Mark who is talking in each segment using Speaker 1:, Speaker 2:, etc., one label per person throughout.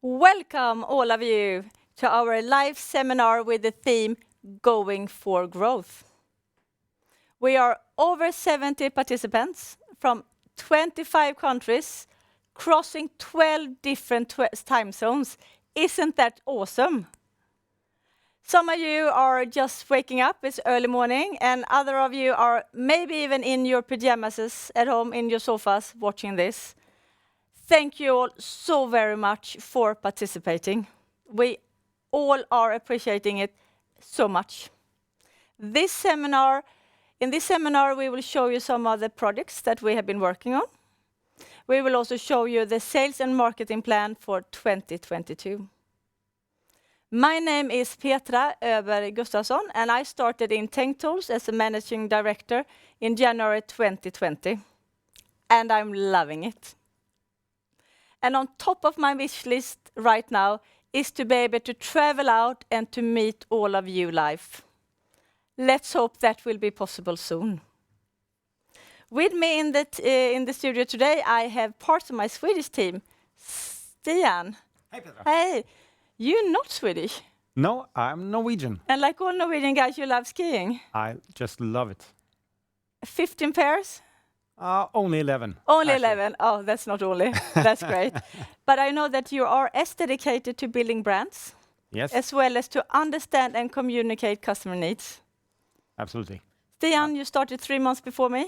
Speaker 1: Welcome all of you to our live seminar with the theme Going for Growth. We are over 70 participants from 25 countries, crossing 12 different time zones. Isn't that awesome? Some of you are just waking up, it's early morning, and other of you are maybe even in your pajamas at home in your sofas watching this. Thank you all so very much for participating. We all are appreciating it so much. In this seminar, we will show you some of the projects that we have been working on. We will also show you the sales and marketing plan for 2022. My name is Petra Öberg Gustafsson, and I started in Teng Tools as a managing director in January 2020. And I'm loving it. And on top of my wish list right now is to be able to travel out and to meet all of you live. Let's hope that will be possible soon. With me in the studio today, I have parts of my Swedish team. Stian.
Speaker 2: Hey, Petra.
Speaker 1: Hey, you're not Swedish.
Speaker 2: No, I'm Norwegian.
Speaker 1: And like all Norwegian guys, you love skiing.
Speaker 2: I just love it.
Speaker 1: 15 pairs?
Speaker 2: Only 11.
Speaker 1: Only
Speaker 2: actually.
Speaker 1: 11. Oh, that's not only. That's great. But I know that you are as dedicated to building brands,
Speaker 2: Yes,
Speaker 1: as well as to understand and communicate customer needs.
Speaker 2: absolutely.
Speaker 1: Stian, you started 3 months before me.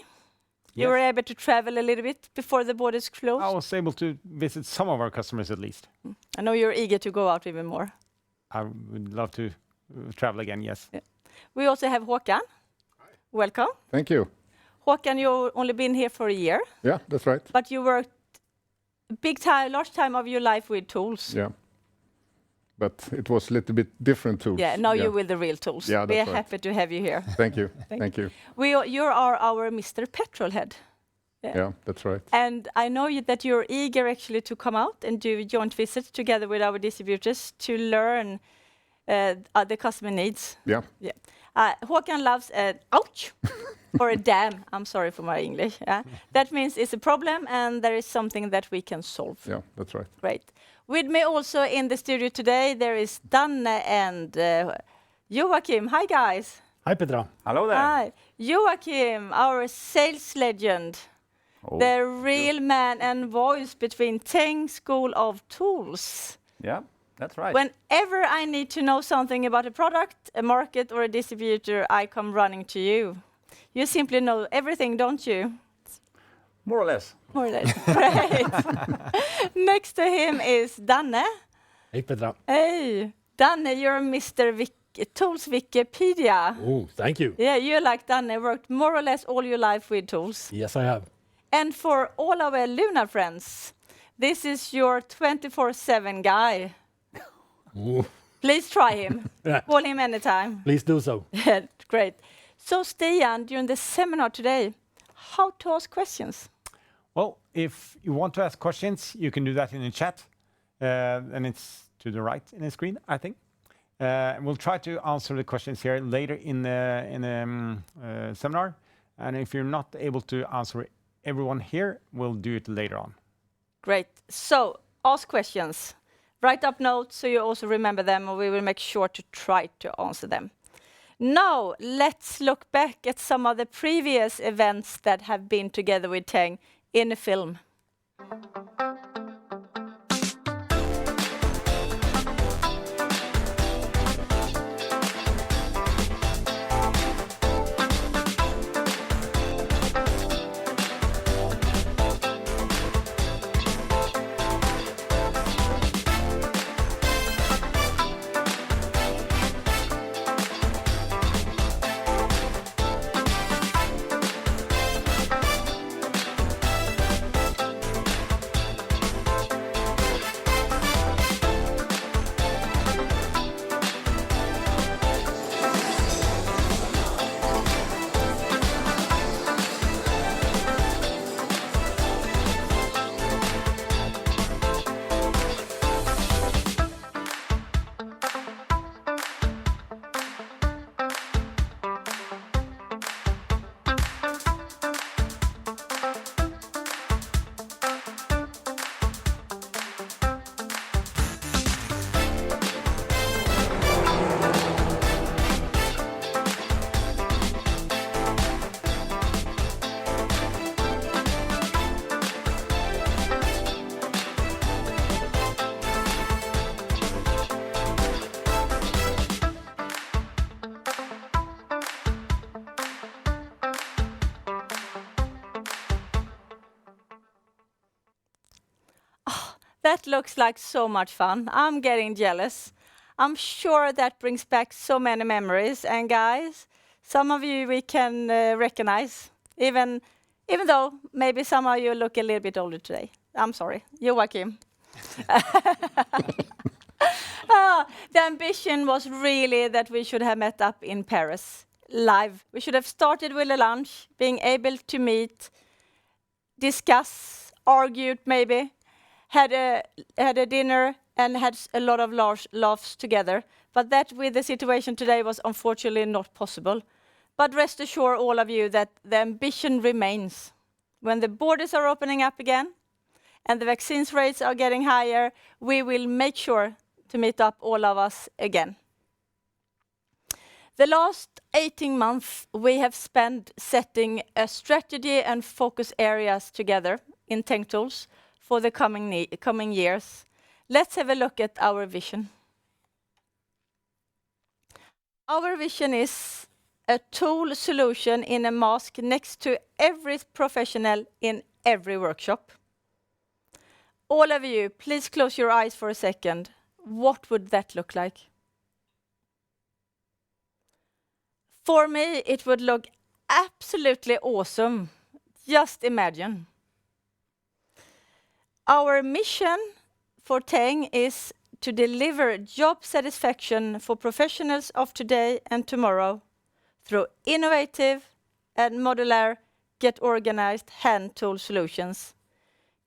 Speaker 1: You
Speaker 2: Yes.
Speaker 1: were able to travel a little bit before the borders closed.
Speaker 2: I was able to visit some of our customers at least.
Speaker 1: I know you're eager to go out even more.
Speaker 2: I would love to travel again, yes.
Speaker 1: We also have Håkan. Welcome.
Speaker 3: Thank you.
Speaker 1: Håkan, you've only been here for a year,
Speaker 3: Yeah, that's right.
Speaker 1: but you worked large time of your life with tools.
Speaker 3: Yeah. But it was a little bit different tools.
Speaker 1: Yeah, now you're with the real tools.
Speaker 3: Yeah,
Speaker 1: We are
Speaker 3: that's right.
Speaker 1: happy to have you here.
Speaker 3: Thank you.
Speaker 1: Thank
Speaker 3: Thank you.
Speaker 1: You are our Mr. Petrolhead.
Speaker 3: Yeah, that's right.
Speaker 1: And I know that you're eager actually to come out and do joint visits together with our distributors to learn the customer needs.
Speaker 3: Yeah.
Speaker 1: Håkan loves an ouch or a damn. I'm sorry for my English. That means it's a problem and there is something that we can solve.
Speaker 3: Yeah, that's right.
Speaker 1: Great. With me also in the studio today, there is Danne and Joachim. Hi, guys.
Speaker 4: Hi, Petra.
Speaker 2: Hello there.
Speaker 1: Hi. Joachim, our sales legend.
Speaker 2: Oh,
Speaker 1: The real man and voice between Teng School of Tools.
Speaker 2: yeah, that's right.
Speaker 1: Whenever I need to know something about a product, a market, or a distributor, I come running to you. You simply know everything, don't you?
Speaker 2: More or less.
Speaker 1: More or less. Great. Next to him is Danne.
Speaker 4: Hey, Petra.
Speaker 1: Hey, Danne, you're Mr. Tools Wikipedia.
Speaker 4: Oh, thank you.
Speaker 1: Yeah, you like Danne worked more or less all your life with tools.
Speaker 4: Yes, I have.
Speaker 1: And for all our Luna friends, this is your 24/7 guy.
Speaker 4: Ooh,
Speaker 1: Please try him.
Speaker 4: Yeah.
Speaker 1: Call him anytime.
Speaker 4: please do so.
Speaker 1: Yeah, great. So Stian, during the seminar today, how to ask questions?
Speaker 2: Well, if you want to ask questions, you can do that in the chat. And it's to the right in the screen, I think. We'll try to answer the questions here later in the seminar. And if you're not able to answer everyone here, we'll do it later on.
Speaker 1: Great. So ask questions. Write up notes so you also remember them, and we will make sure to try to answer them. Now, let's look back at some of the previous events that have been together with Teng in a film. That looks like so much fun. I'm getting jealous. I'm sure that brings back so many memories. And guys, some of you we can recognize, even though maybe some of you look a little bit older today. I'm sorry, Joachim. The ambition was really that we should have met up in Paris, live. We should have started with a lunch, being able to meet, discuss, argued maybe, had a dinner and had a lot of laughs together. But that with the situation today was unfortunately not possible. But rest assured all of you that the ambition remains. When the borders are opening up again and the vaccines rates are getting higher, we will make sure to meet up all of us again. The last 18 months we have spent setting a strategy and focus areas together in Teng Tools for the coming years. Let's have a look at our vision. Our vision is a tool solution in a mask next to every professional in every workshop. All of you, please close your eyes for a second. What would that look like? For me, it would look absolutely awesome. Just imagine. Our mission for Teng is to deliver job satisfaction for professionals of today and tomorrow through innovative and modular, get organized hand tool solutions,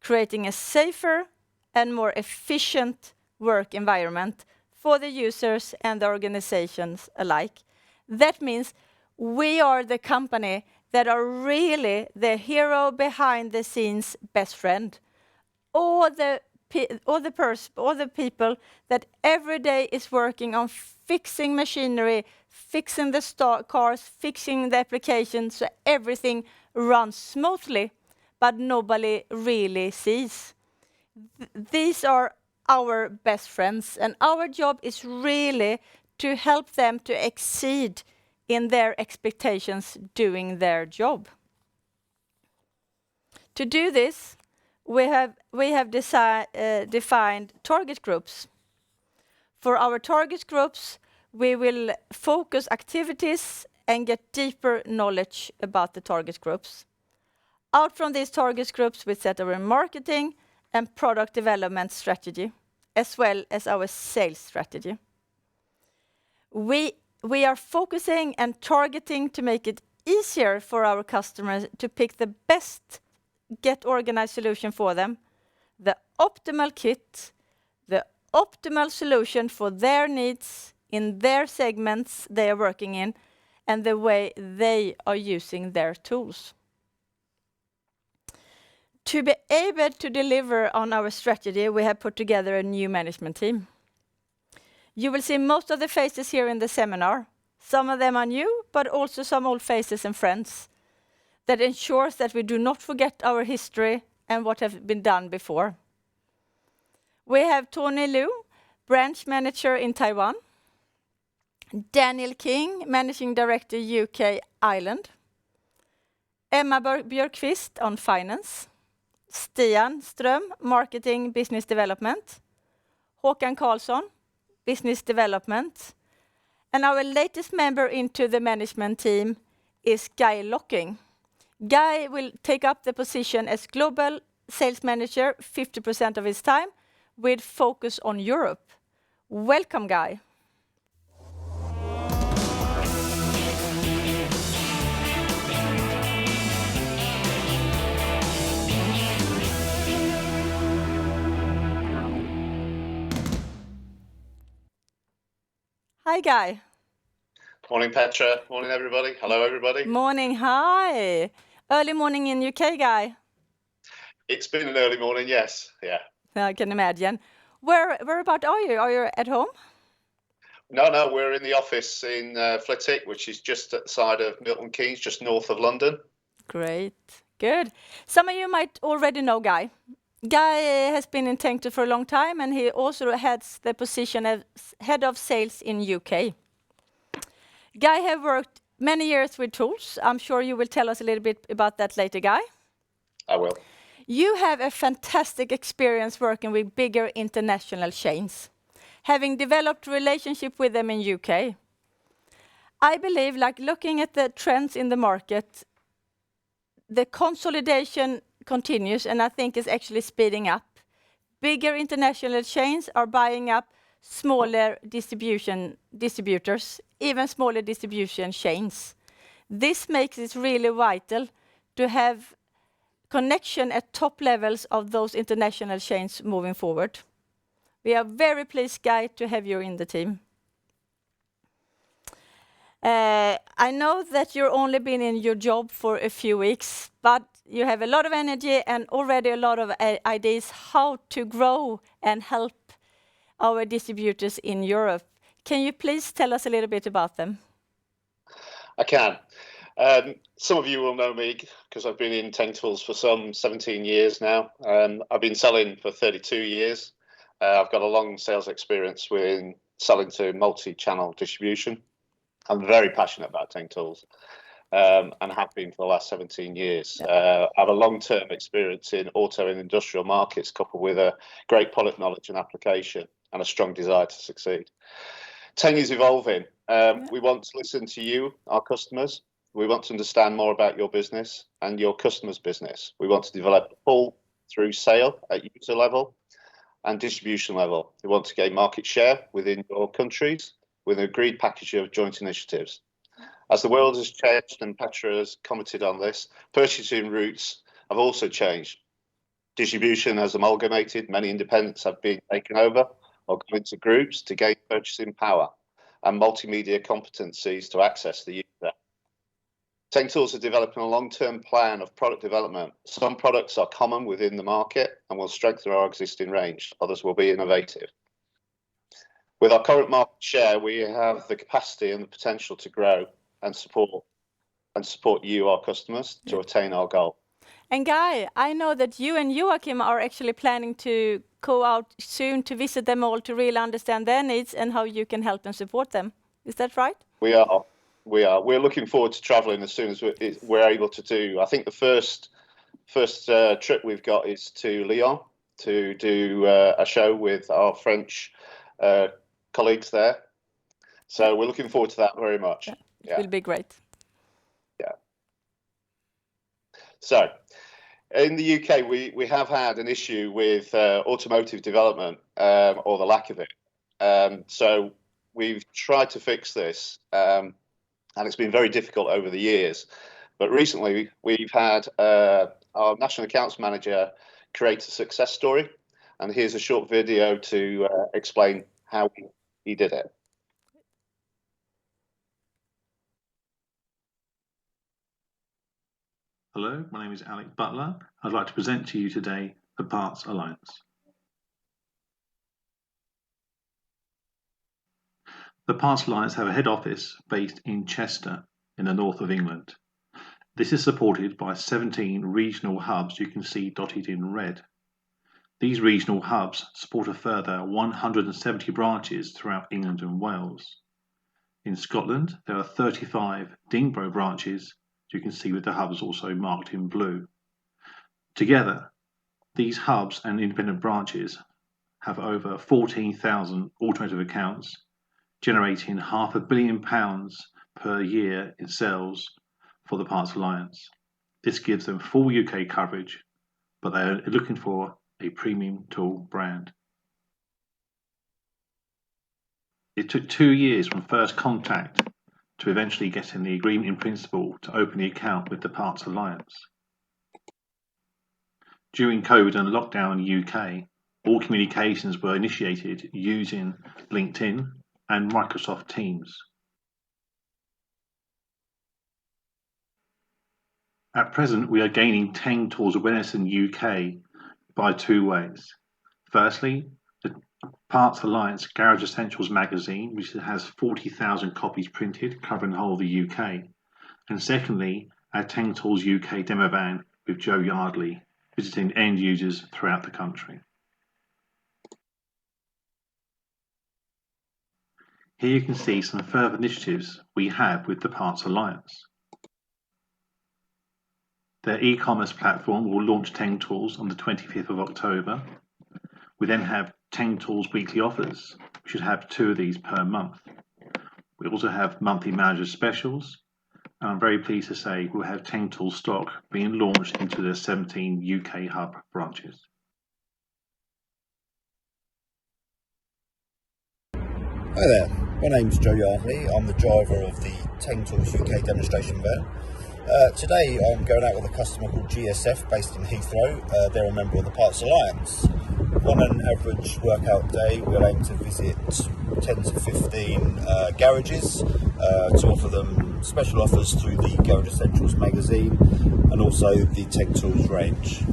Speaker 1: creating a safer and more efficient work environment for the users and the organizations alike. That means we are the company that are really the hero behind the scenes best friend. All the people that every day is working on fixing machinery, fixing the cars, fixing the applications so everything runs smoothly, but nobody really sees. These are our best friends, and our job is really to help them to exceed in their expectations doing their job. To do this, we have defined target groups. For our target groups, we will focus activities and get deeper knowledge about the target groups. Out from these target groups, we set our marketing and product development strategy, as well as our sales strategy. We are focusing and targeting to make it easier for our customers to pick the best get organized solution for them, the optimal kit, the optimal solution for their needs in their segments they are working in, and the way they are using their tools. To be able to deliver on our strategy, we have put together a new management team. You will see most of the faces here in the seminar. Some of them are new, but also some old faces and friends. That ensures that we do not forget our history and what have been done before. We have Tony Liu, branch manager in Taiwan. Daniel King, managing director UK Ireland. Emma Björkqvist on finance. Stian Ström, marketing business development. Håkan Karlsson, business development. And our latest member into the management team is Guy Locking. Guy will take up the position as global sales manager 50% of his time with focus on Europe. Welcome, Guy. Hi, Guy.
Speaker 5: Morning, Petra. Morning, everybody. Hello, everybody.
Speaker 1: Morning, hi. Early morning in UK, Guy.
Speaker 5: It's been an early morning, yes. Yeah.
Speaker 1: I can imagine. Whereabout are you? Are you at home?
Speaker 5: No, we're in the office in Flitwick, which is just at the side of Milton Keynes, just north of London.
Speaker 1: Great. Good. Some of you might already know Guy. Guy has been in Teng Tools for a long time, and he also has the position as head of sales in UK. Guy have worked many years with tools. I'm sure you will tell us a little bit about that later, Guy.
Speaker 5: I will.
Speaker 1: You have a fantastic experience working with bigger international chains, having developed relationship with them in UK. I believe, like looking at the trends in the market, the consolidation continues, and I think is actually speeding up. Bigger international chains are buying up smaller distributors, even smaller distribution chains. This makes it really vital to have connection at top levels of those international chains moving forward. We are very pleased, Guy, to have you in the team. I know that you've only been in your job for a few weeks, but you have a lot of energy and already a lot of ideas how to grow and help our distributors in Europe. Can you please tell us a little bit about them?
Speaker 5: I can. Some of you will know me because I've been in Teng Tools for some 17 years now. I've been selling for 32 years. I've got a long sales experience with selling to multi-channel distribution. I'm very passionate about Teng Tools and have been for the last 17 years. I have a long-term experience in auto and industrial markets coupled with a great product knowledge and application and a strong desire to succeed. Teng is evolving. We want to listen to you, our customers. We want to understand more about your business and your customers' business. We want to develop a pull-through sale at user level and distribution level. We want to gain market share within your countries with an agreed package of joint initiatives. As the world has changed and Petra has commented on this, purchasing routes have also changed. Distribution has amalgamated, many independents have been taken over or gone into groups to gain purchasing power and multimedia competencies to access the user. Teng Tools are developing a long-term plan of product development. Some products are common within the market and will strengthen our existing range. Others will be innovative. With our current market share, we have the capacity and the potential to grow and support you, our customers, to attain our goal.
Speaker 1: And Guy, I know that you and Joachim are actually planning to go out soon to visit them all to really understand their needs and how you can help and support them. Is that right?
Speaker 5: We are. We're looking forward to travelling as soon as we're able to do. I think the first trip we've got is to Lyon to do a show with our French colleagues there. So we're looking forward to that very much.
Speaker 1: It will be great.
Speaker 5: Yeah. So in the UK, we have had an issue with automotive development or the lack of it. So we've tried to fix this. And it's been very difficult over the years. But recently, we've had our national accounts manager create a success story. And here's a short video to explain how he did it.
Speaker 6: Hello, my name is Alec Butler. I'd like to present to you today the Parts Alliance. The Parts Alliance have a head office based in Chester in the north of England. This is supported by 17 regional hubs you can see dotted in red. These regional hubs support a further 170 branches throughout England and Wales. In Scotland, there are 35 Dingbro branches you can see with the hubs also marked in blue. Together, these hubs and independent branches have over 14,000 automotive accounts, generating £500 million per year in sales for the Parts Alliance. This gives them full UK coverage, but they are looking for a premium tool brand. It took 2 years from first contact to eventually getting the agreement in principle to open the account with the Parts Alliance. During COVID and lockdown in the UK, all communications were initiated using LinkedIn and Microsoft Teams. At present, we are gaining Teng Tools awareness in the UK by 2 ways. Firstly, the Parts Alliance Garage Essentials magazine, which has 40,000 copies printed covering the whole of the UK. And secondly, our Teng Tools UK demo van with Joe Yardley, visiting end users throughout the country. Here you can see some further initiatives we have with the Parts Alliance. Their e-commerce platform will launch Teng Tools on the 25th of October. We then have Teng Tools weekly offers. We should have 2 of these per month. We also have monthly manager specials. And I'm very pleased to say we'll have Teng Tools stock being launched into the 17 UK hub branches.
Speaker 7: Hi there, my name's Joe Yardley. I'm the driver of the Teng Tools UK demonstration van. Today I'm going out with a customer called GSF based in Heathrow. They're a member of the Parts Alliance. On an average workout day we'll aim to visit 10 to 15 garages to offer them special offers through the Garage Essentials magazine and also the Teng Tools range.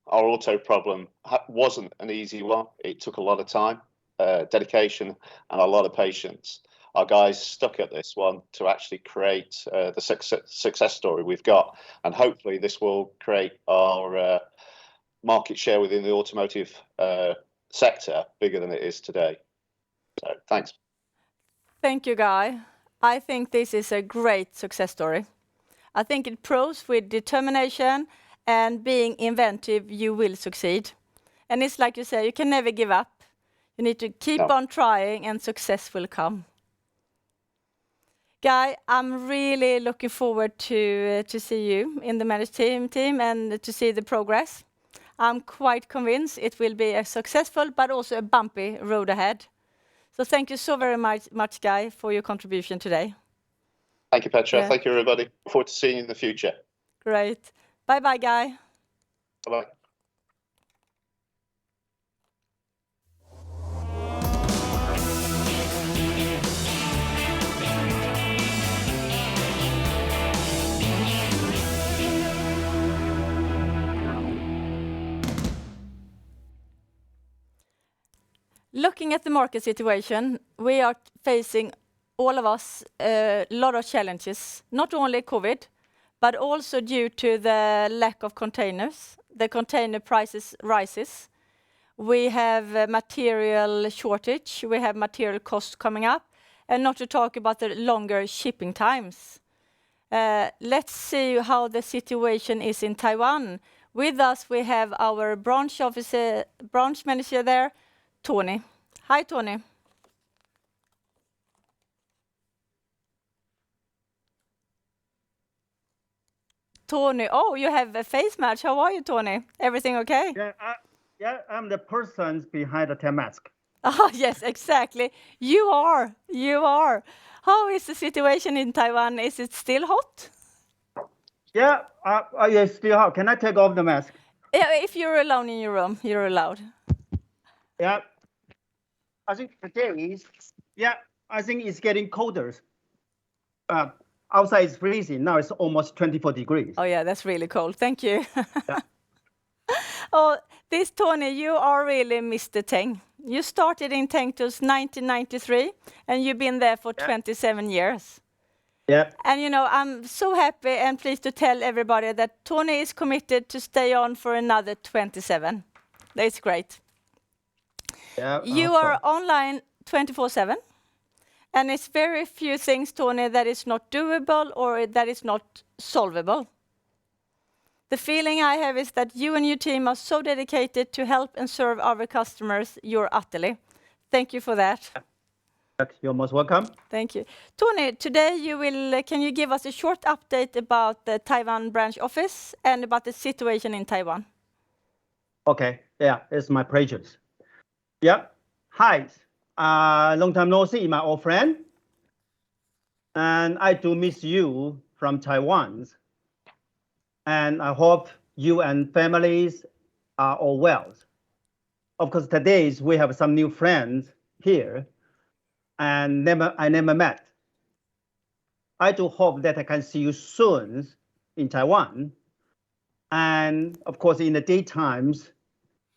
Speaker 5: Our auto problem wasn't an easy one. It took a lot of time, dedication, and a lot of patience. Our guys stuck at this one to actually create the success story we've got, and hopefully this will create our market share within the automotive sector bigger than it is today. So thanks.
Speaker 1: Thank you, Guy. I think this is a great success story. I think it proves with determination and being inventive, you will succeed. And it's like you say, you can never give up. You need to keep on trying and success will come. Guy, I'm really looking forward to see you in the management team and to see the progress. I'm quite convinced it will be a successful but also a bumpy road ahead. So thank you so very much, Guy, for your contribution today.
Speaker 5: Thank you, Petra.
Speaker 1: Yeah.
Speaker 5: Thank you, everybody. Look forward to seeing you in the future.
Speaker 1: Great. Bye-bye, Guy.
Speaker 5: Bye-bye.
Speaker 1: Looking at the market situation, we are facing, all of us, a lot of challenges, not only COVID, but also due to the lack of containers. The container prices rises. We have material shortage. We have material costs coming up, and not to talk about the longer shipping times. Let's see how the situation is in Taiwan. With us, we have our branch manager there, Tony. Hi, Tony. Tony, oh, you have a face match. How are you, Tony? Everything okay?
Speaker 8: Yeah, I'm the person behind the tail mask.
Speaker 1: Oh, yes, exactly. You are. How is the situation in Taiwan? Is it still hot?
Speaker 8: Yeah, yes, still hot. Can I take off the mask?
Speaker 1: Yeah, if you're alone in your room, you're allowed.
Speaker 8: Yeah, I think today I think it's getting colder. Outside is freezing. Now it's almost 24 degrees.
Speaker 1: Oh, yeah, that's really cold. Thank you.
Speaker 8: Yeah.
Speaker 1: Oh, this Tony, you are really Mr. Teng. You started in Teng Tools 1993, and you've been there for 27 years.
Speaker 8: Yeah.
Speaker 1: And you know, I'm so happy and pleased to tell everybody that Tony is committed to stay on for another 27. That's great.
Speaker 8: Yeah.
Speaker 1: You are online 24/7, and it's very few things, Tony, that is not doable or that is not solvable. The feeling I have is that you and your team are so dedicated to help and serve our customers. You're utterly. Thank you for that.
Speaker 8: You're most welcome.
Speaker 1: Thank you. Tony, today can you give us a short update about the Taiwan branch office and about the situation in Taiwan?
Speaker 8: Okay, yeah, it's my pleasure. Yeah, hi, long time no see, my old friend. And I do miss you from Taiwan. And I hope you and families are all well. Of course, today we have some new friends here, and I never met. I do hope that I can see you soon in Taiwan. And of course, in the daytimes,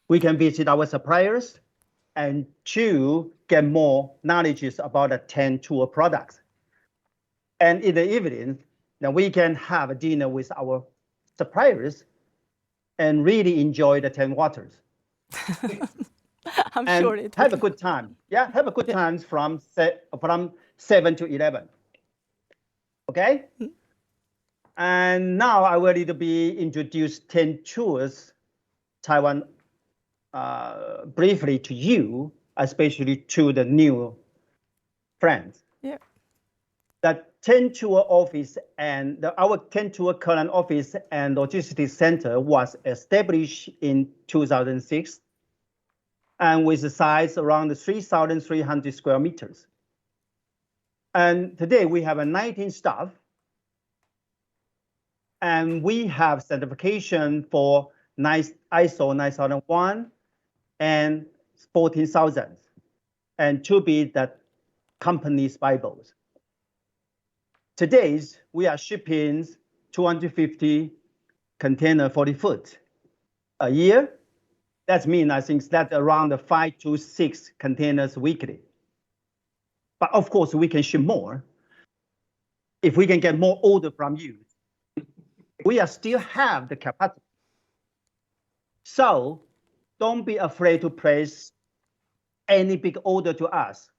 Speaker 8: we can visit our suppliers and to get more knowledge about the Teng Tools products. And in the evening, then we can have a dinner with our suppliers and really enjoy the Teng waters.
Speaker 1: I'm
Speaker 8: and
Speaker 1: sure it
Speaker 8: have
Speaker 1: will.
Speaker 8: a good time. Yeah, have a good time from 7 to 11. Okay? And now I will need to be introduce Teng Tools Taiwan briefly to you, especially to the new friends.
Speaker 1: Yeah.
Speaker 8: That Teng Tools office and our Teng Tools current office and logistics center was established in 2006 and with a size around 3,300 square meters. And today we have 19 staff, and we have certification for ISO 9001 and 14,000, and to be the company's Bibles. Today, we are shipping 250 container 40 foot a year. That means I think that's around 5 to 6 containers weekly. But of course, we can ship more if we can get more order from you. We are still have the capacity. So don't be afraid to place any big order to us.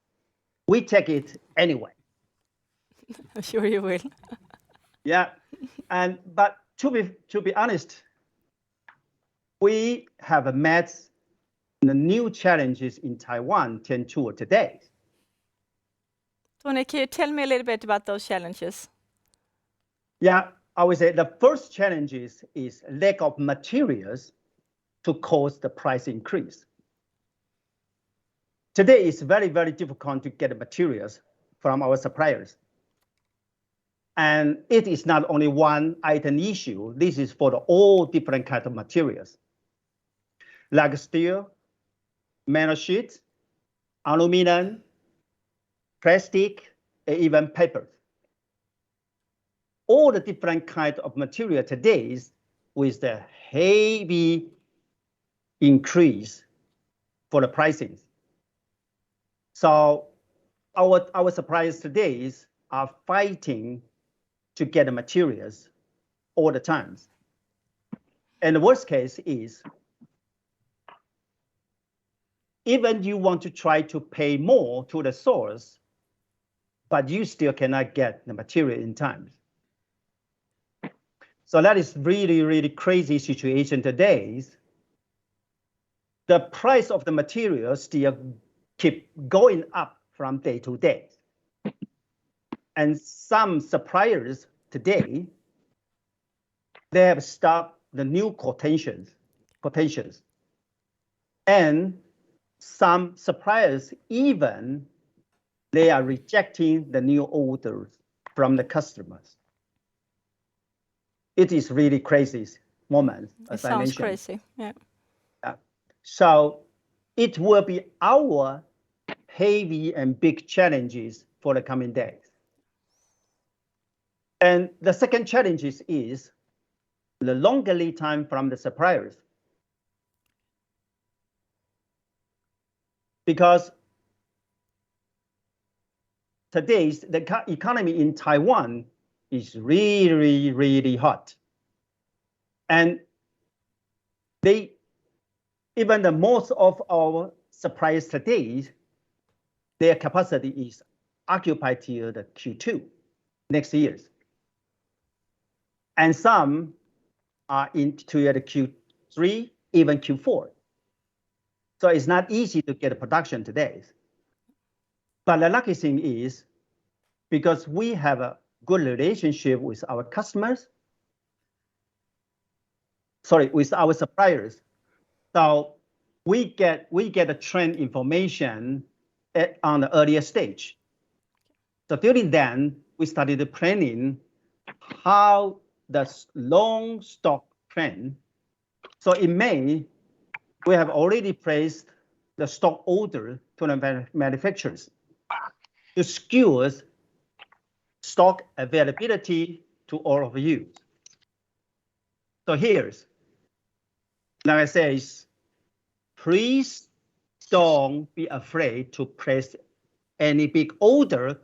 Speaker 8: We take it anyway.
Speaker 1: I'm sure you will.
Speaker 8: Yeah, but to be honest, we have met the new challenges in Taiwan Teng Tools today.
Speaker 1: Tony, can you tell me a little bit about those challenges?
Speaker 8: Yeah, I would say the first challenge is lack of materials to cause the price increase. Today, it's very, very difficult to get materials from our suppliers. And it is not only one item issue. This is for all different kinds of materials, like steel, metal sheet, aluminum, plastic, and even paper. All the different kinds of material today with the heavy increase for the pricing. So our suppliers today are fighting to get the materials all the time. And the worst case is, even you want to try to pay more to the source, but you still cannot get the material in time. So that is really, really crazy situation today. The price of the material still keep going up from day to day. And some suppliers today, they have stopped the new quotations. And some suppliers even, they are rejecting the new orders from the customers. It is really crazy moment, as I mentioned.
Speaker 1: Sounds crazy, yeah.
Speaker 8: So it will be our heavy and big challenges for the coming days. And the second challenge is the longer lead time from the suppliers. Because today's the economy in Taiwan is really, really hot. And even the most of our suppliers today, their capacity is occupied till the Q2 next year. And some are into the Q3, even Q4. So it's not easy to get a production today. But the lucky thing is, because we have a good relationship with our customers, with our suppliers, so we get the trend information on the earlier stage. So during then, we started planning how the long stock trend. So in May, we have already placed the stock order to the manufacturers to secure stock availability to all of you. So here's, like I say, please don't be afraid to place any big order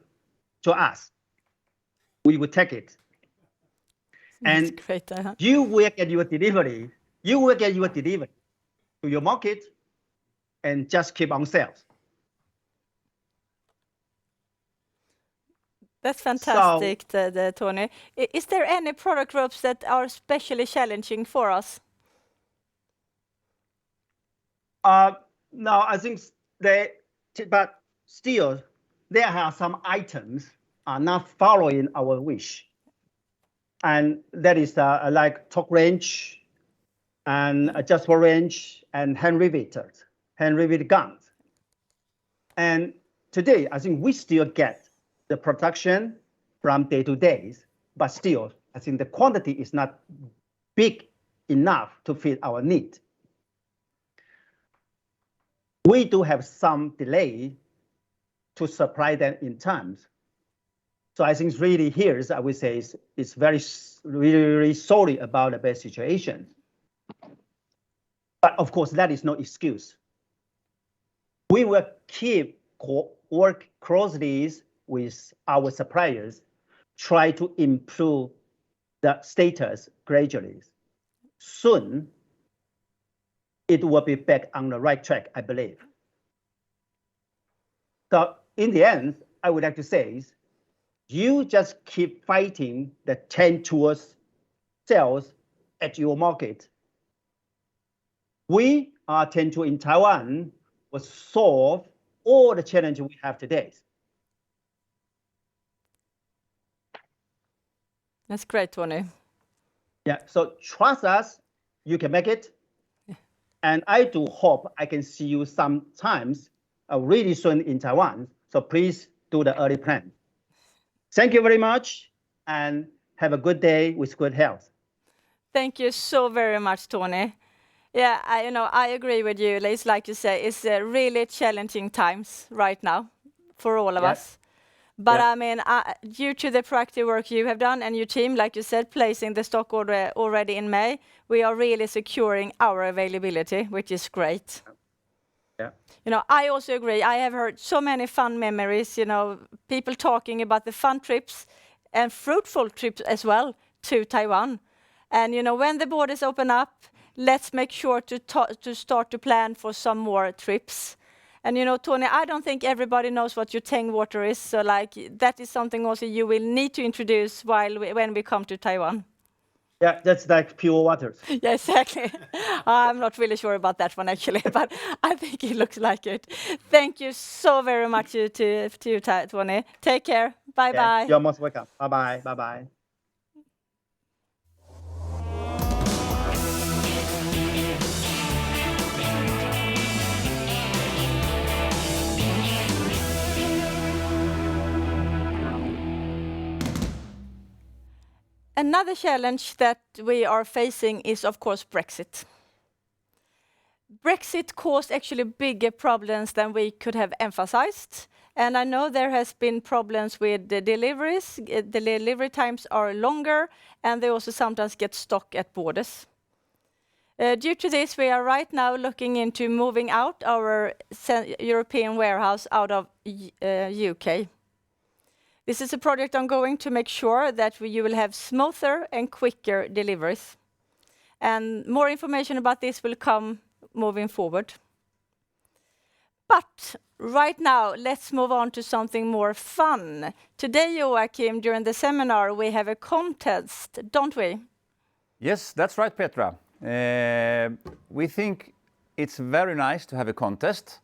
Speaker 8: to us. We will take it.
Speaker 1: That's
Speaker 8: And
Speaker 1: great,
Speaker 8: you will get your delivery. You will get your delivery to your market and just keep on sales.
Speaker 1: That's fantastic, Tony. Is there any product groups that are especially challenging for us?
Speaker 8: No, I think but still, there are some items are not following our wish. And that is like torque wrench and adjustable wrench and hand rivet guns. And today, I think we still get the production from day to day, but still, I think the quantity is not big enough to fit our need. We do have some delay to supply them in times. So I think really here, I would say, it's really sorry about the bad situation. But of course, that is no excuse. We will keep work closely with our suppliers, try to improve the status gradually. Soon, it will be back on the right track, I believe. So in the end, I would like to say, you just keep fighting the Teng Tools sales at your market. We are Teng Tools in Taiwan will solve all the challenges we have today.
Speaker 1: That's great, Tony.
Speaker 8: Yeah, so trust us, you can make it. And I do hope I can see you sometimes really soon in Taiwan. So please do the early plan. Thank you very much and have a good day with good health.
Speaker 1: Thank you so very much, Tony. Yeah, I agree with you. It's like you say, it's really challenging times right now for all of us. But I mean, due to the proactive work you have done and your team, like you said, placing the stock order already in May, we are really securing our availability, which is great.
Speaker 8: Yeah.
Speaker 1: I also agree. I have heard so many fun memories, people talking about the fun trips and fruitful trips as well to Taiwan. And, when the borders open up, let's make sure to start to plan for some more trips. And, Tony, I don't think everybody knows what your Teng water is. So, that is something also you will need to introduce when we come to Taiwan.
Speaker 8: Yeah, that's like pure water.
Speaker 1: Yeah, exactly. I'm not really sure about that one, actually, but I think it looks like it. Thank you so very much to you, Tony. Take care. Bye-bye.
Speaker 8: Yeah, you're most welcome. Bye-bye. Bye-bye.
Speaker 1: Another challenge that we are facing is, of course, Brexit. Brexit caused actually bigger problems than we could have emphasized. And I know there has been problems with the deliveries. The delivery times are longer, and they also sometimes get stuck at borders. Due to this, we are right now looking into moving out our European warehouse out of UK. This is a project ongoing to make sure that you will have smoother and quicker deliveries. And more information about this will come moving forward. But right now, let's move on to something more fun. Today, Joachim, during the seminar, we have a contest, don't we?
Speaker 9: Yes, that's right, Petra. We think it's very nice to have a contest.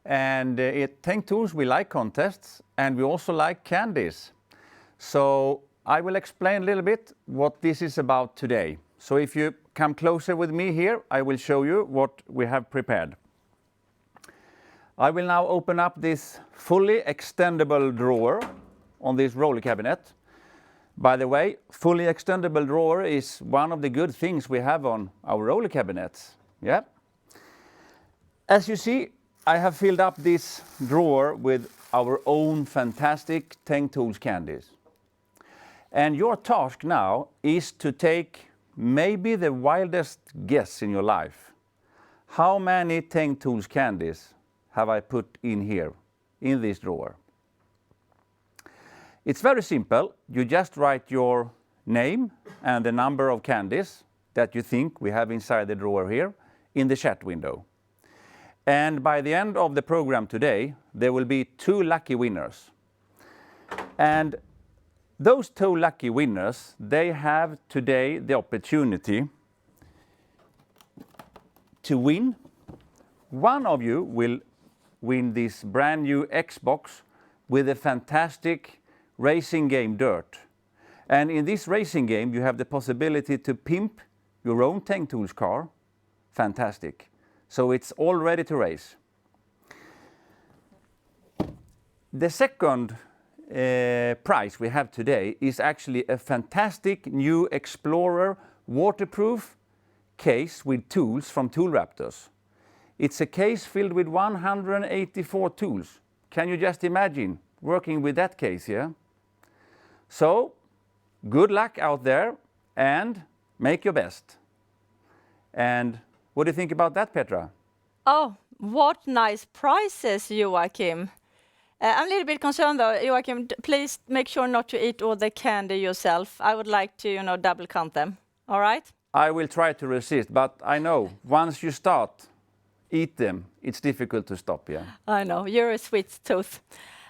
Speaker 9: And at Teng Tools, we like contests, and we also like candies. So I will explain a little bit what this is about today. So if you come closer with me here, I will show you what we have prepared. I will now open up this fully extendable drawer on this roller cabinet. By the way, fully extendable drawer is one of the good things we have on our roller cabinets. Yeah. As you see, I have filled up this drawer with our own fantastic Teng Tools candies. And your task now is to take maybe the wildest guess in your life. How many Teng Tools candies have I put in here, in this drawer? It's very simple. You just write your name and the number of candies that you think we have inside the drawer here in the chat window. And by the end of the program today, there will be 2 lucky winners. And Those two lucky winners, they have today the opportunity to win. One of you will win this brand new Xbox with a fantastic racing game, Dirt. And in this racing game, you have the possibility to pimp your own Teng Tools car. Fantastic. So it's all ready to race. The second prize we have today is actually a fantastic new Explorer waterproof case with tools from Tool Raptors. It's a case filled with 184 tools. Can you just imagine working with that case, yeah? So, good luck out there and make your best. And what do you think about that, Petra?
Speaker 1: Oh, what nice prizes, Joachim. I'm a little bit concerned though, Joachim, please make sure not to eat all the candy yourself. I would like to, double count them. All right?
Speaker 9: I will try to resist, but I know once you start, eat them, it's difficult to stop, yeah?
Speaker 1: I know, you're a sweet tooth.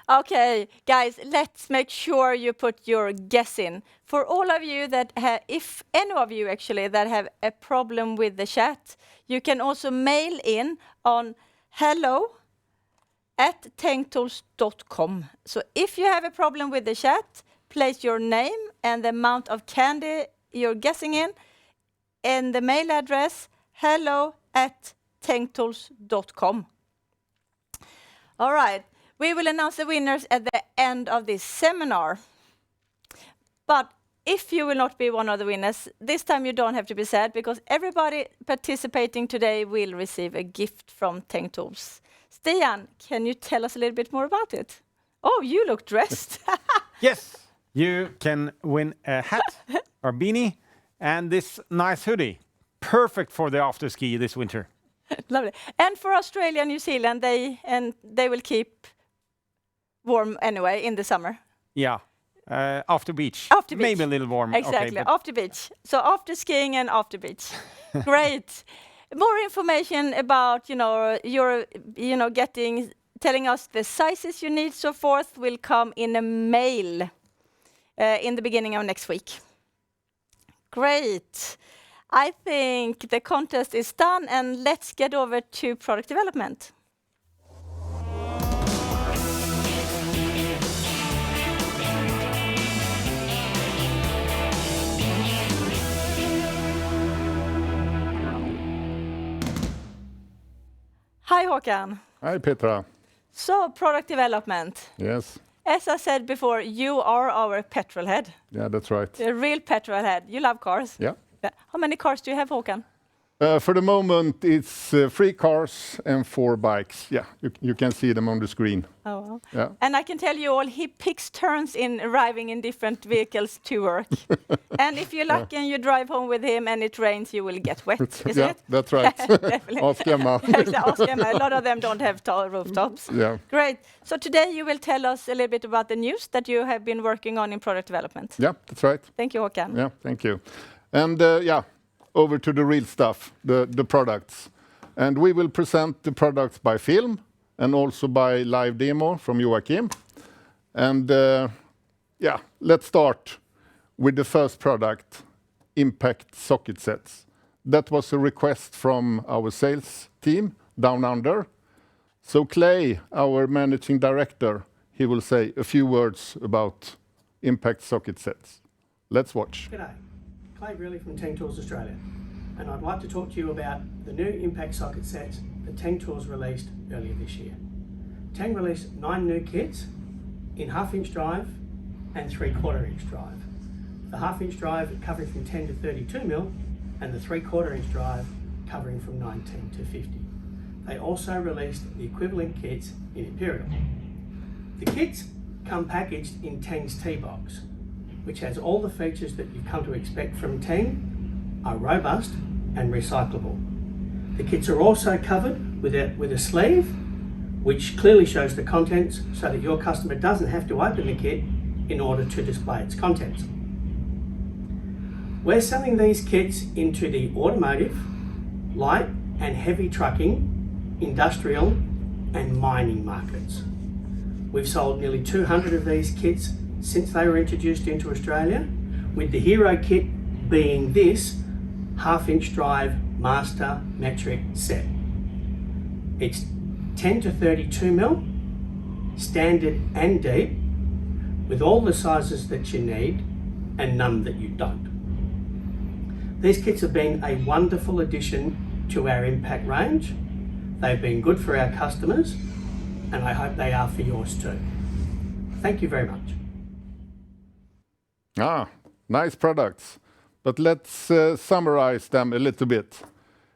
Speaker 1: Okay, guys, let's make sure you put your guess in. For all of you that if any of you actually that have a problem with the chat, you can also mail in on hello@tengtools.com. So if you have a problem with the chat, place your name and the amount of candy you're guessing in and the mail address hello@tengtools.com. All right. We will announce the winners at the end of this seminar. But if you will not be one of the winners, this time you don't have to be sad because everybody participating today will receive a gift from Teng Tools. Stian, can you tell us a little bit more about it? Oh, you look dressed.
Speaker 2: Yes, you can win a hat or beanie and this nice hoodie. Perfect for the after ski this winter.
Speaker 1: Lovely. And for Australia and New Zealand, they will keep warm anyway in the summer.
Speaker 2: Yeah, after beach.
Speaker 1: After beach.
Speaker 2: Maybe a little warm.
Speaker 1: Exactly,
Speaker 2: Okay,
Speaker 1: after beach. So after skiing and after beach. Great. More information about, your, telling us the sizes you need, so forth, will come in a mail in the beginning of next week. Great. I think the contest is done, and let's get over to product development. Hi, Håkan.
Speaker 3: Hi, Petra.
Speaker 1: So, product development.
Speaker 3: Yes.
Speaker 1: As I said before, you are our petrol head.
Speaker 3: Yeah, that's right.
Speaker 1: A real petrol head. You love cars.
Speaker 3: Yeah.
Speaker 1: How many cars do you have, Håkan?
Speaker 3: For the moment, it's 3 cars and 4 bikes. Yeah, you can see them on the screen.
Speaker 1: Oh, well.
Speaker 3: Yeah.
Speaker 1: And I can tell you all, he picks turns in arriving in different vehicles to work. And if you're lucky and you drive home with him and it rains, you will get wet, is
Speaker 3: Yeah,
Speaker 1: it?
Speaker 3: that's right.
Speaker 1: Definitely.
Speaker 3: Ask Emma.
Speaker 1: Ask Emma. A lot of them don't have tall rooftops.
Speaker 3: Yeah.
Speaker 1: Great. So today you will tell us a little bit about the news that you have been working on in product development.
Speaker 3: Yeah, that's right.
Speaker 1: Thank you, Håkan.
Speaker 3: Yeah, thank you. And over to the real stuff, the products. And we will present the products by film and also by live demo from Joachim. And let's start with the first product, Impact Socket Sets. That was a request from our sales team down under. So Clay, our managing director, he will say a few words about Impact Socket Sets. Let's watch.
Speaker 10: G'day, Clay Greeley from Teng Tools Australia, and I'd like to talk to you about the new Impact Socket Sets that Teng Tools released earlier this year. Teng released 9 new kits in 1/2-inch drive and 3/4-inch drive. The 1/2-inch drive covering from 10 to 32mm and the 3/4-inch drive covering from 19 to 50. They also released the equivalent kits in Imperial. The kits come packaged in Teng's T-Box, which has all the features that you've come to expect from Teng, are robust and recyclable. The kits are also covered with a sleeve, which clearly shows the contents so that your customer doesn't have to open the kit in order to display its contents. We're selling these kits into the automotive, light and heavy trucking, industrial and mining markets. We've sold nearly 200 of these kits since they were introduced into Australia, with the hero kit being this half-inch drive master metric set. It's 10 to 32 mil, standard and deep, with all the sizes that you need and none that you don't. These kits have been a wonderful addition to our impact range. They've been good for our customers, and I hope they are for yours too. Thank you very much.
Speaker 3: Nice products. But let's summarize them a little bit.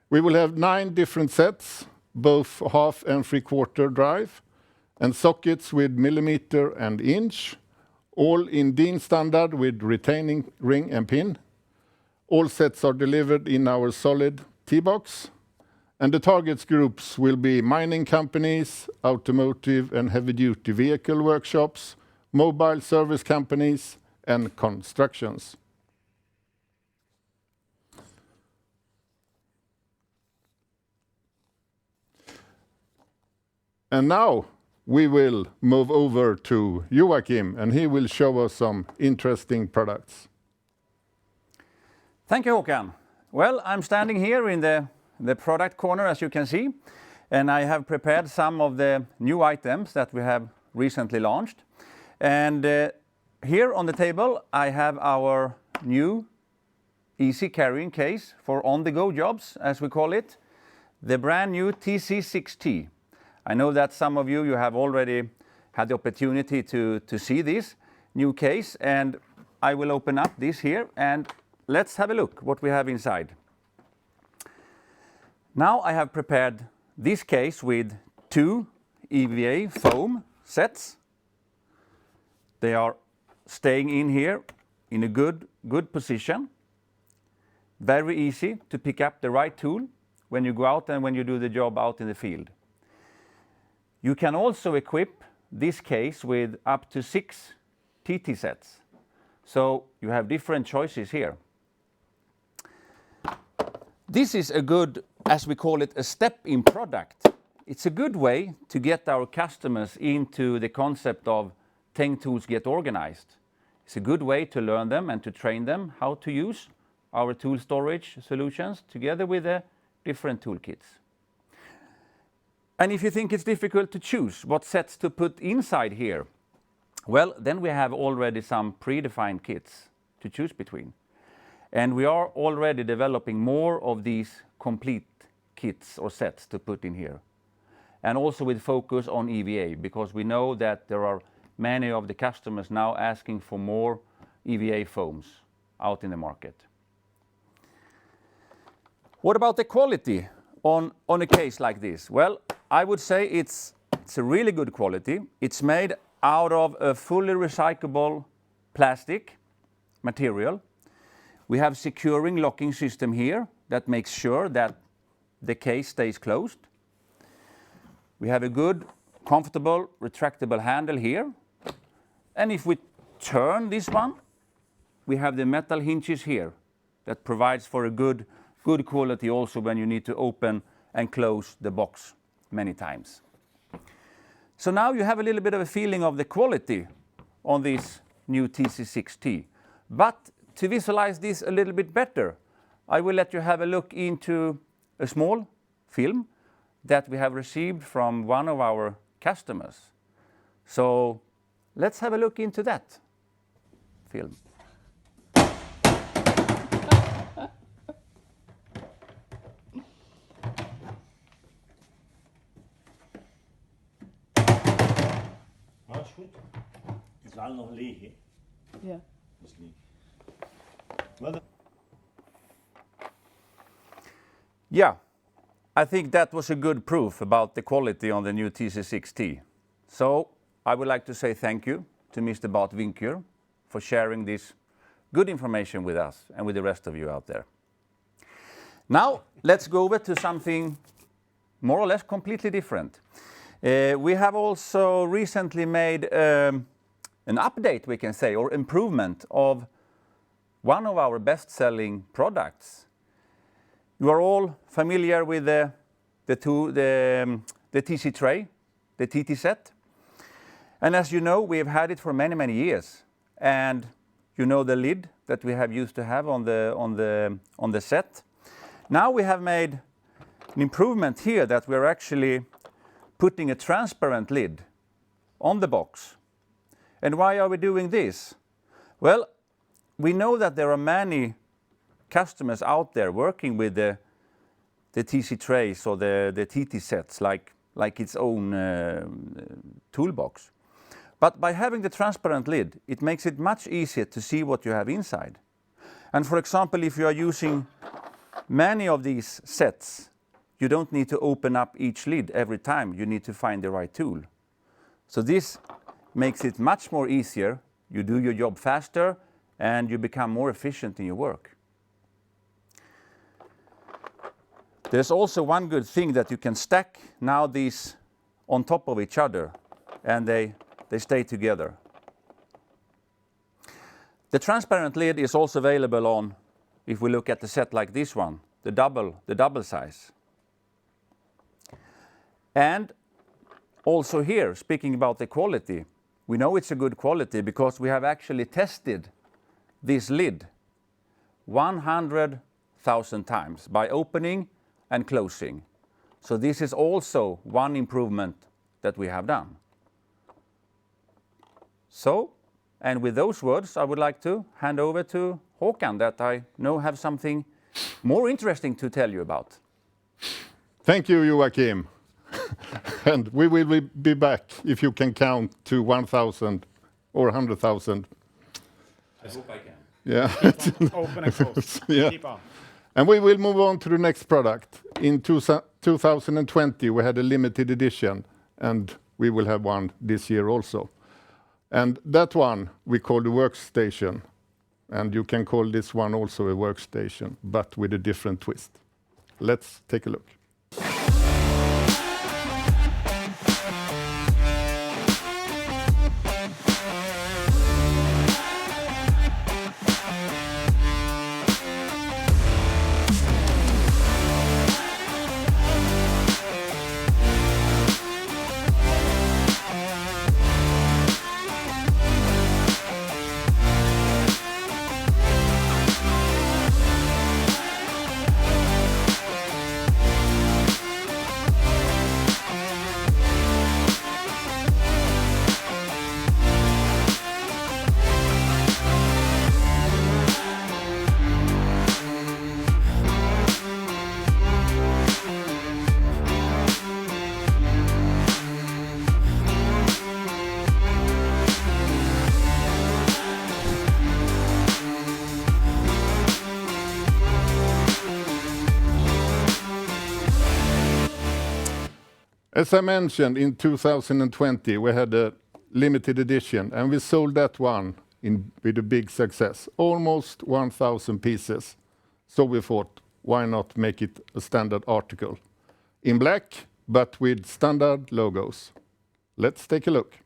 Speaker 3: We will have 9 different sets, both half and 3/4 drive, and sockets with millimeter and inch, all in DIN standard with retaining ring and pin. All sets are delivered in our solid T-box, and the targets groups will be mining companies, automotive and heavy-duty vehicle workshops, mobile service companies, and constructions. And now we will move over to Joachim, and he will show us some interesting products.
Speaker 9: Thank you, Håkan. Well, I'm standing here in the product corner, as you can see, and I have prepared some of the new items that we have recently launched. And here on the table, I have our new easy carrying case for on-the-go jobs, as we call it, the brand new TC6T. I know that some of you have already had the opportunity to see this new case, and I will open up this here and let's have a look what we have inside. Now I have prepared this case with 2 EVA foam sets. They are staying in here in a good position. Very easy to pick up the right tool when you go out and when you do the job out in the field. You can also equip this case with up to 6 TT sets. So you have different choices here. This is a good, as we call it, a step-in product. It's a good way to get our customers into the concept of Teng Tools Get Organized. It's a good way to learn them and to train them how to use our tool storage solutions together with the different toolkits. And if you think it's difficult to choose what sets to put inside here, well, then we have already some predefined kits to choose between. And we are already developing more of these complete kits or sets to put in here. And also with focus on EVA, because we know that there are many of the customers now asking for more EVA foams out in the market. What about the quality on a case like this? Well, I would say it's a really good quality. It's made out of a fully recyclable plastic material. We have securing locking system here that makes sure that the case stays closed. We have a good, comfortable, retractable handle here. And if we turn this one, we have the metal hinges here that provides for a good quality also when you need to open and close the box many times. So now you have a little bit of a feeling of the quality on this new TC6T. But to visualize this a little bit better, I will let you have a look into a small film that we have received from one of our customers. So let's have a look into that film.
Speaker 11: Is all nog liggen?
Speaker 12: Ja.
Speaker 9: Yeah, I think that was a good proof about the quality on the new TC6T. So I would like to say thank you to Mr. Bart Winker for sharing this good information with us and with the rest of you out there. Now let's go over to something more or less completely different. We have also recently made an update, we can say, or improvement of one of our best-selling products. You are all familiar with the TC tray, the TT set. And as you know, we have had it for many, many years. and you know the lid that we have used to have on the set. Now we have made an improvement here that we're actually putting a transparent lid on the box. And why are we doing this? Well, we know that there are many customers out there working with the TC trays or the TT sets like its own toolbox. But by having the transparent lid, it makes it much easier to see what you have inside. And for example, if you are using many of these sets, you don't need to open up each lid every time you need to find the right tool. So this makes it much more easier, you do your job faster, and you become more efficient in your work. There's also one good thing that you can stack now these on top of each other, and they stay together. The transparent lid is also available on, if we look at the set like this one, the double size. And also here, speaking about the quality, we know it's a good quality because we have actually tested this lid 100,000 times by opening and closing. So this is also one improvement that we have done. So, and with those words, I would like to hand over to Håkan, that I know have something more interesting to tell you about.
Speaker 3: Thank you, Joachim. And we will be back if you can count to 1,000 or 100,000.
Speaker 9: I hope I can.
Speaker 3: Yeah.
Speaker 2: Open and close.
Speaker 3: Yeah.
Speaker 2: Keep on.
Speaker 3: And we will move on to the next product. In 2020, we had a limited edition, and we will have one this year also. And that one we call the workstation. And you can call this one also a workstation, but with a different twist. Let's take a look. As I mentioned, in 2020, we had a limited edition, and we sold that one with a big success, almost 1,000 pieces. So we thought, why not make it a standard article? In black, but with standard logos. Let's take a look.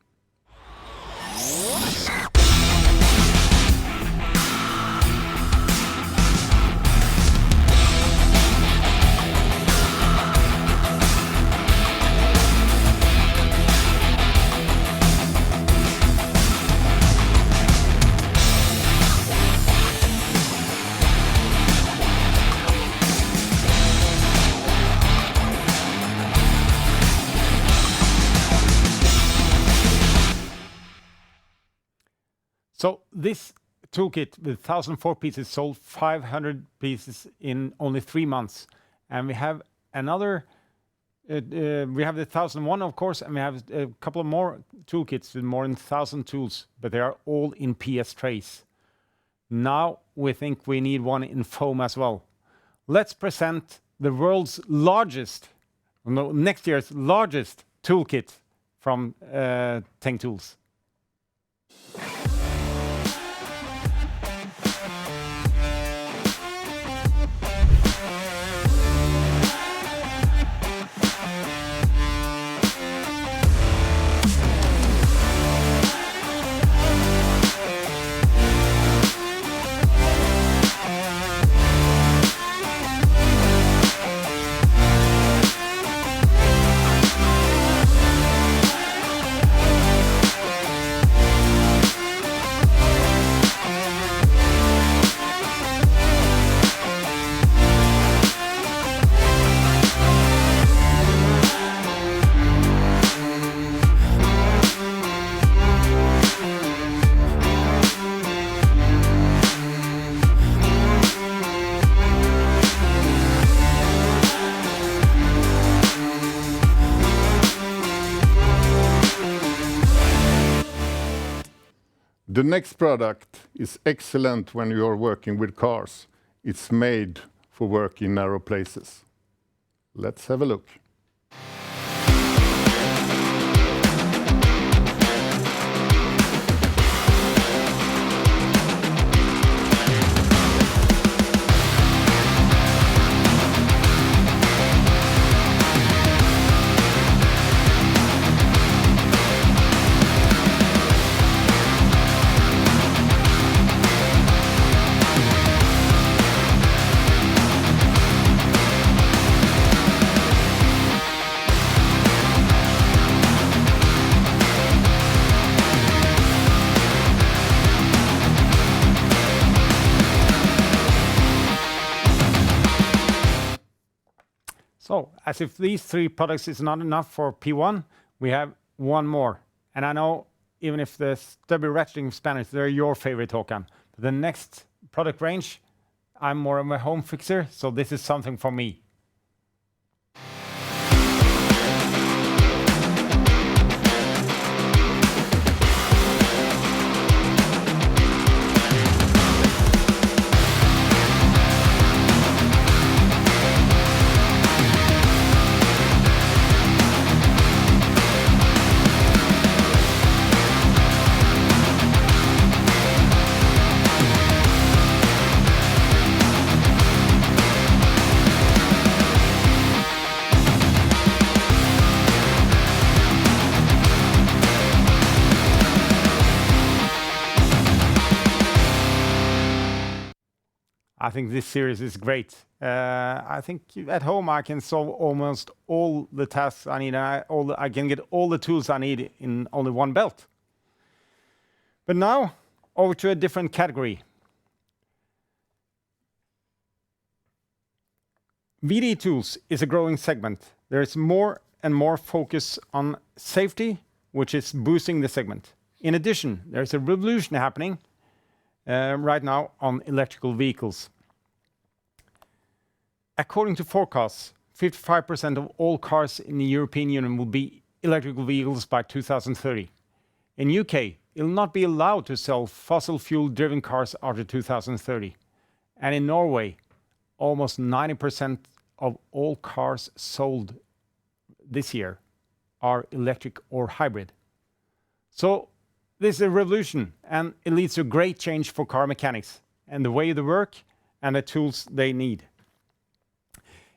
Speaker 2: So this toolkit with 1,004 pieces sold 500 pieces in only 3 months. And we have another, we have the 1,001 of course, and we have a couple of more toolkits with more than 1,000 tools, but they are all in PS trays. Now we think we need one in foam as well. Let's present the world's largest, no, next year's largest toolkit from Teng Tools.
Speaker 3: The next product is excellent when you are working with cars. It's made for work in narrow places. Let's have a look.
Speaker 2: So, as if these 3 products is not enough for P1, we have one more. And I know, even if the stubby ratcheting spanners, they're your favorite, Håkan. The next product range, I'm more of a home fixer, so this is something for me. I think this series is great. I think at home I can solve almost all the tasks I need. I can get all the tools I need in only one belt. But now, over to a different category. VD tools is a growing segment. There is more and more focus on safety, which is boosting the segment. In addition, there's a revolution happening right now on electrical vehicles. According to forecasts, 55% of all cars in the European Union will be electrical vehicles by 2030. In UK, it will not be allowed to sell fossil fuel driven cars after 2030. And in Norway, almost 90% of all cars sold this year are electric or hybrid. So this is a revolution, and it leads to great change for car mechanics and the way they work and the tools they need.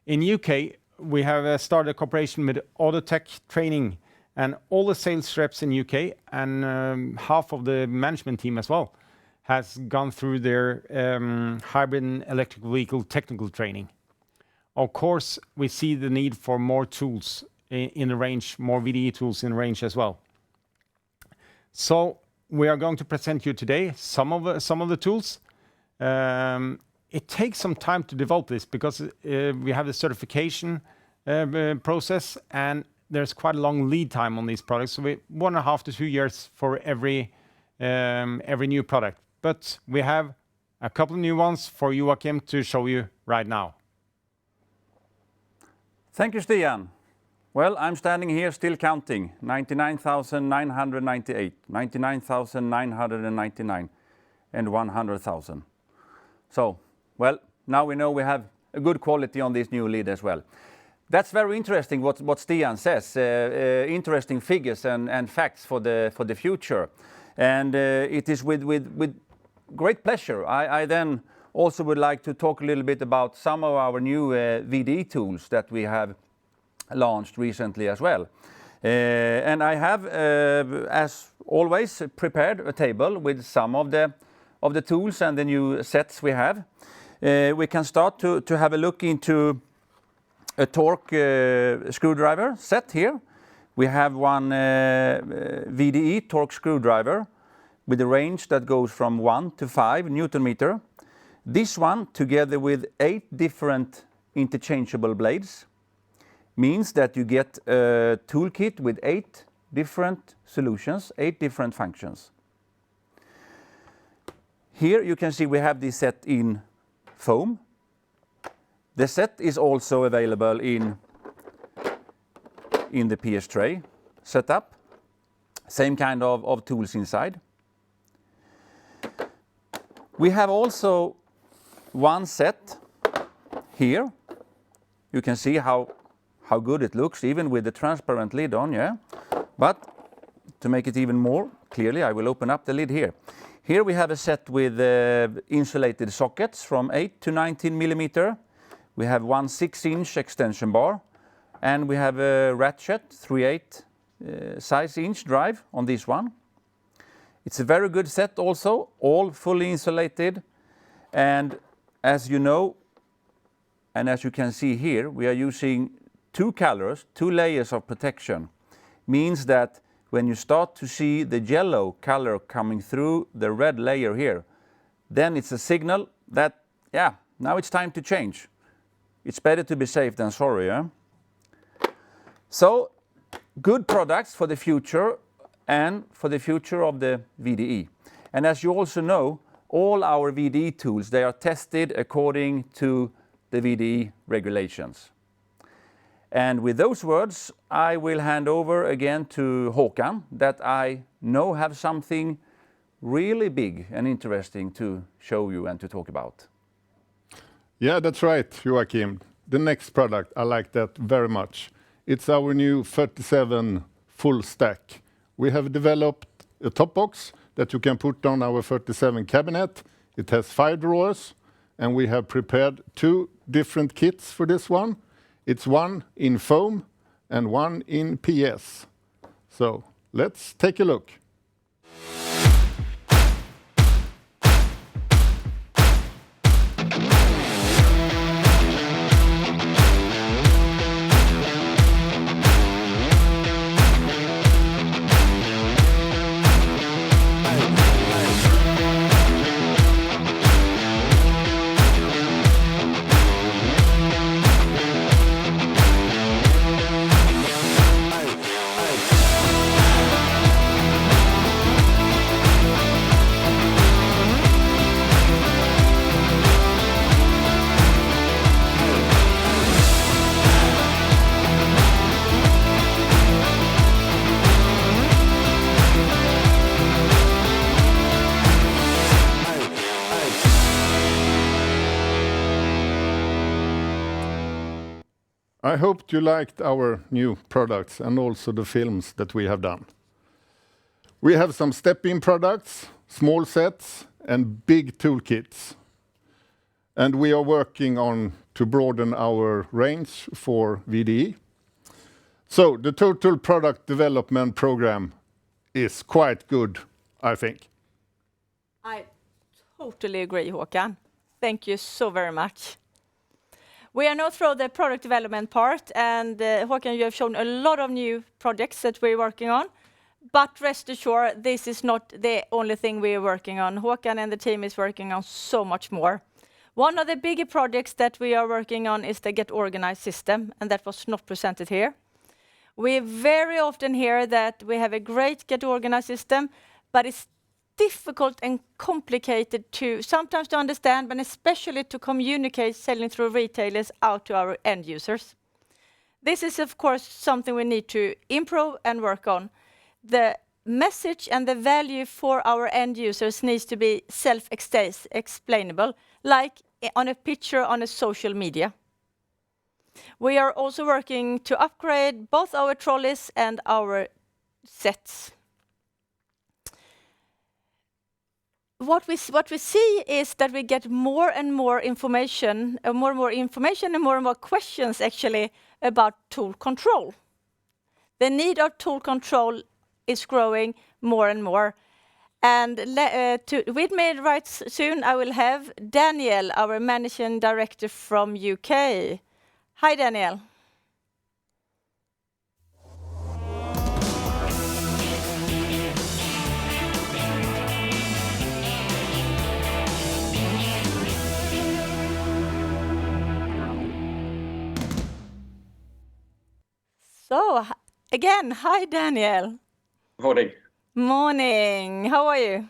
Speaker 2: In UK, we have started a cooperation with Autotech Training, and all the sales reps in UK and half of the management team as well has gone through their hybrid and electric vehicle technical training. Of course, we see the need for more tools in the range, more VDE tools in range as well. So we are going to present you today some of the tools. It takes some time to develop this because we have the certification process, and there's quite a long lead time on these products. So 1.5 to 2 years for every new product. But we have a couple of new ones for Joachim to show you right now.
Speaker 9: Thank you, Stian. Well, I'm standing here still counting. 99,998, 99,999, and 100,000. So, well, now we know we have a good quality on this new lead as well. That's very interesting what Stian says. Interesting figures and facts for the future. And it is with great pleasure I then also would like to talk a little bit about some of our new VD tools that we have launched recently as well. And I have, as always, prepared a table with some of the tools and the new sets we have. We can start to have a look into a torque screwdriver set here. We have one VDE torque screwdriver with a range that goes from 1 to 5 Newton meter. This one, together with 8 different interchangeable blades, means that you get a toolkit with 8 different solutions, 8 different functions. Here you can see we have this set in foam. The set is also available in the PS tray setup. Same kind of tools inside. We have also one set here. You can see how good it looks, even with the transparent lid on, yeah? But to make it even more clearly, I will open up the lid here. Here we have a set with insulated sockets from 8 to 19 millimeter. We have one 6-inch extension bar, and we have a ratchet 3/8 size inch drive on this one. It's a very good set also, all fully insulated. And as you know, and as you can see here, we are using 2 colors, 2 layers of protection. Means that when you start to see the yellow color coming through the red layer here, then it's a signal that, yeah, now it's time to change. It's better to be safe than sorry, yeah? So, good products for the future and for the future of the VDE. And as you also know, all our VDE tools, they are tested according to the VDE regulations. And with those words, I will hand over again to Håkan, that I know have something really big and interesting to show you and to talk about.
Speaker 3: Yeah, that's right, Joachim. The next product, I like that very much. It's our new 37 full stack. We have developed a top box that you can put on our 37 cabinet. It has 5 drawers, and we have prepared 2 different kits for this one. It's one in foam and one in PS. So let's take a look. I hoped you liked our new products and also the films that we have done. We have some step-in products, small sets, and big toolkits. And we are working on to broaden our range for VDE. So the total product development program is quite good, I think.
Speaker 1: I totally agree, Håkan. Thank you so very much. We are now through the product development part, and Håkan, you have shown a lot of new projects that we're working on. But rest assured, this is not the only thing we are working on. Håkan and the team is working on so much more. One of the bigger projects that we are working on is the Get Organized system, and that was not presented here. We very often hear that we have a great Get Organized system, but it's difficult and complicated to sometimes to understand, but especially to communicate selling through retailers out to our end users. This is, of course, something we need to improve and work on. The message and the value for our end users needs to be self-explainable, like on a picture on a social media. We are also working to upgrade both our trolleys and our sets. What we see is that we get more and more information, and more questions actually about tool control. The need of tool control is growing more and more. And with me right soon, I will have Daniel, our managing director from UK. Hi, Daniel. So, again, hi, Daniel.
Speaker 12: Morning.
Speaker 1: Morning. How are you?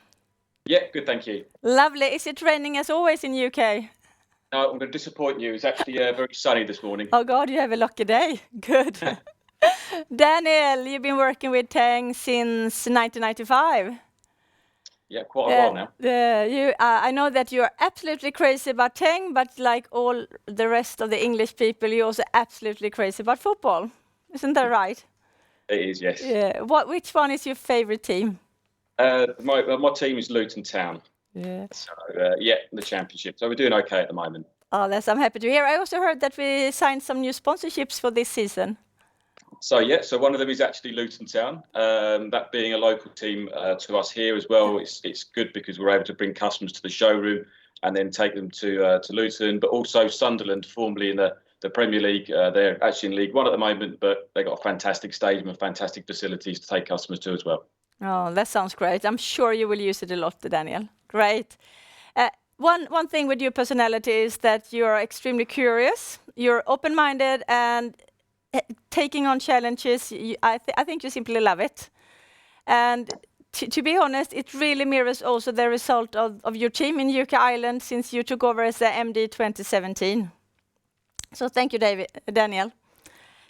Speaker 12: Yeah, good, thank you.
Speaker 1: Lovely. Is it raining as always in UK?
Speaker 12: No, I'm going to disappoint you. It's actually very sunny this morning.
Speaker 1: Oh, God, you have a lucky day. Good. Daniel, you've been working with Teng since 1995.
Speaker 12: Yeah, quite a while now.
Speaker 1: I know that you're absolutely crazy about Teng, but like all the rest of the English people, you're also absolutely crazy about football. Isn't that right?
Speaker 12: It is, yes.
Speaker 1: Yeah. Which one is your favorite team?
Speaker 12: My team is Luton Town.
Speaker 1: Yeah.
Speaker 12: So, the championship. So we're doing okay at the moment.
Speaker 1: Oh, I'm happy to hear. I also heard that we signed some new sponsorships for this season.
Speaker 12: So one of them is actually Luton Town. That being a local team to us here as well, it's good because we're able to bring customers to the showroom and then take them to Luton. But also Sunderland, formerly in the Premier League, they're actually in League One at the moment, but they've got a fantastic stadium and fantastic facilities to take customers to as well.
Speaker 1: Oh, that sounds great. I'm sure you will use it a lot, Daniel. Great. One thing with your personality is that you're extremely curious, you're open-minded, and taking on challenges, I think you simply love it. And to be honest, it really mirrors also the result of your team in UK Ireland since you took over as the MD 2017. So thank you, Daniel.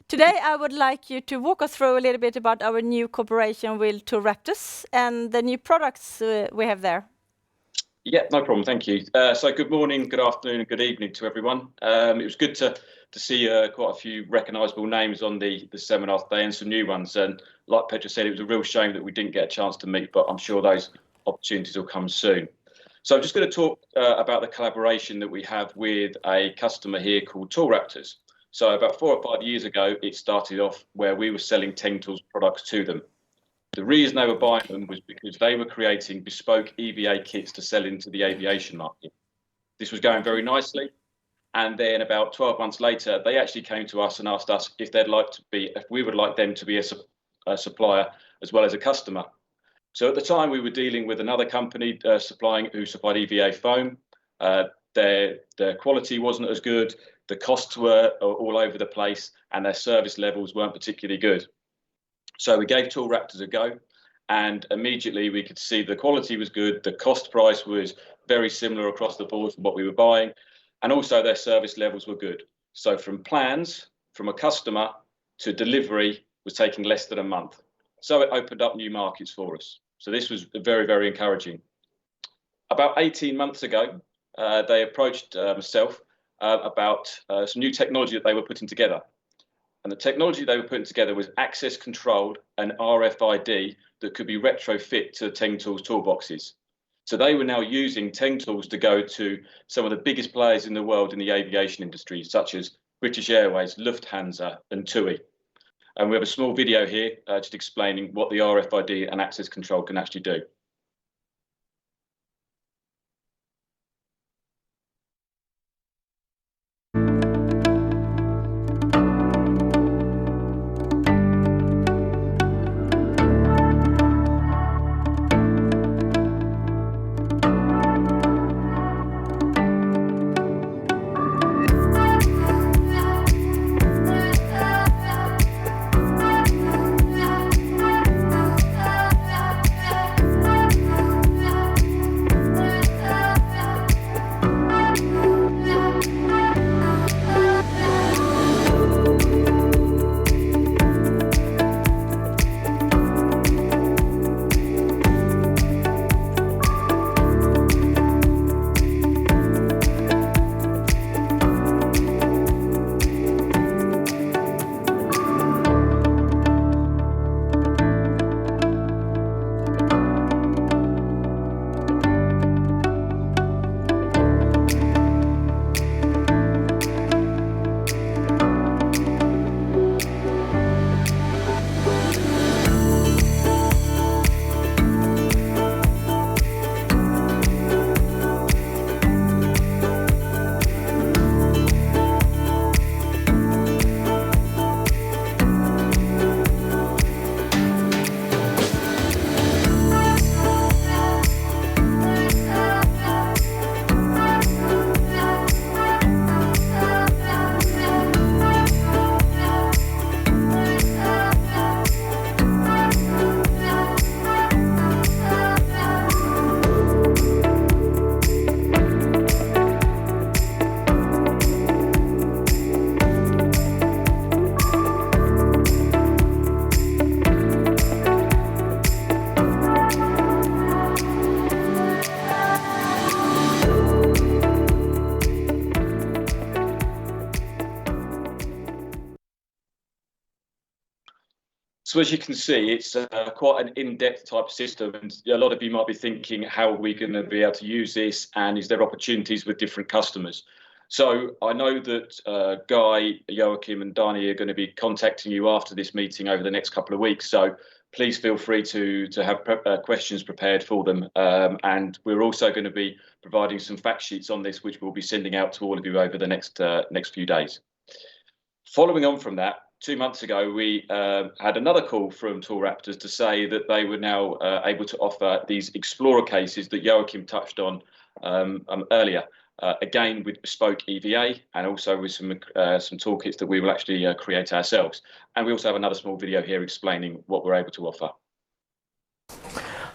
Speaker 1: Today, I would like you to walk us through a little bit about our new cooperation with Two Raptors and the new products we have there.
Speaker 12: Yeah, no problem. Thank you. So good morning, good afternoon, and good evening to everyone. It was good to see quite a few recognisable names on the seminar today and some new ones. And like Petra said, it was a real shame that we didn't get a chance to meet, but I'm sure those opportunities will come soon. So I'm just going to talk about the collaboration that we have with a customer here called Two Raptors. So about 4 or 5 years ago, it started off where we were selling Teng Tools products to them. The reason they were buying them was because they were creating bespoke EVA kits to sell into the aviation market. This was going very nicely. And then about 12 months later, they actually came to us and asked us if we would like them to be a supplier as well as a customer. So at the time, we were dealing with another company who supplied EVA foam. Their quality wasn't as good. The costs were all over the place and their service levels weren't particularly good. So we gave Two Raptors a go, and immediately we could see the quality was good, the cost price was very similar across the board from what we were buying, and also their service levels were good. So from plans, from a customer to delivery was taking less than a month. So it opened up new markets for us. So this was very, very encouraging. About 18 months ago, they approached myself about some new technology that they were putting together. And the technology they were putting together was access controlled and RFID that could be retrofit to Teng Tools toolboxes. So they were now using Teng Tools to go to some of the biggest players in the world in the aviation industry, such as British Airways, Lufthansa, and TUI. And we have a small video here just explaining what the RFID and access control can actually do. So as you can see, it's quite an in-depth type system, and a lot of you might be thinking, how are we going to be able to use this, and is there opportunities with different customers? So I know that Guy, Joachim and Dani are going to be contacting you after this meeting over the next couple of weeks. So please feel free to have questions prepared for them. And we're also going to be providing some fact sheets on this, which we'll be sending out to all of you over the next few days. Following on from that, 2 months ago, we had another call from Tool Raptors to say that they were now able to offer these Explorer cases that Joachim touched on earlier. Again with bespoke EVA and also with some toolkits that we will actually create ourselves. And we also have another small video here explaining what we're able to offer.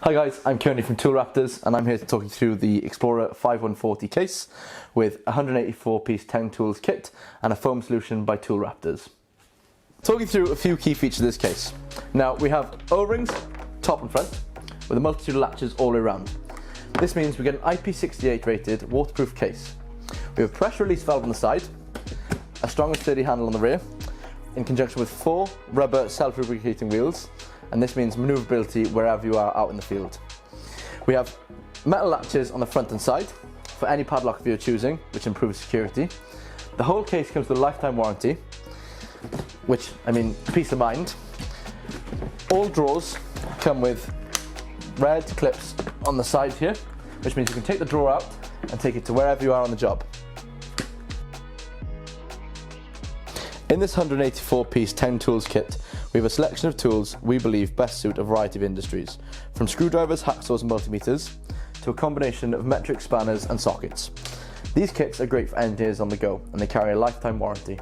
Speaker 13: Hi guys, I'm Kearney from Tool Raptors and I'm here to talk you through the Explorer 5140 case with a 184-piece Teng Tools kit and a foam solution by Tool Raptors. Talking through a few key features of this case. Now we have O-rings, top and front, with a multitude of latches all the way around. This means we get an IP68 rated waterproof case. We have a pressure release valve on the side, a strong and sturdy handle on the rear, in conjunction with 4 rubber self-lubricating wheels, and this means manoeuvrability wherever you are out in the field. We have metal latches on the front and side for any padlock of your choosing, which improves security. The whole case comes with a lifetime warranty, which, I mean, peace of mind. All drawers come with red clips on the side here, which means you can take the drawer out and take it to wherever you are on the job. In this 184-piece Teng Tools kit, we have a selection of tools we believe best suit a variety of industries, from screwdrivers, hacksaws and multimeters, to a combination of metric spanners and sockets. These kits are great for engineers on the go, and they carry a lifetime warranty.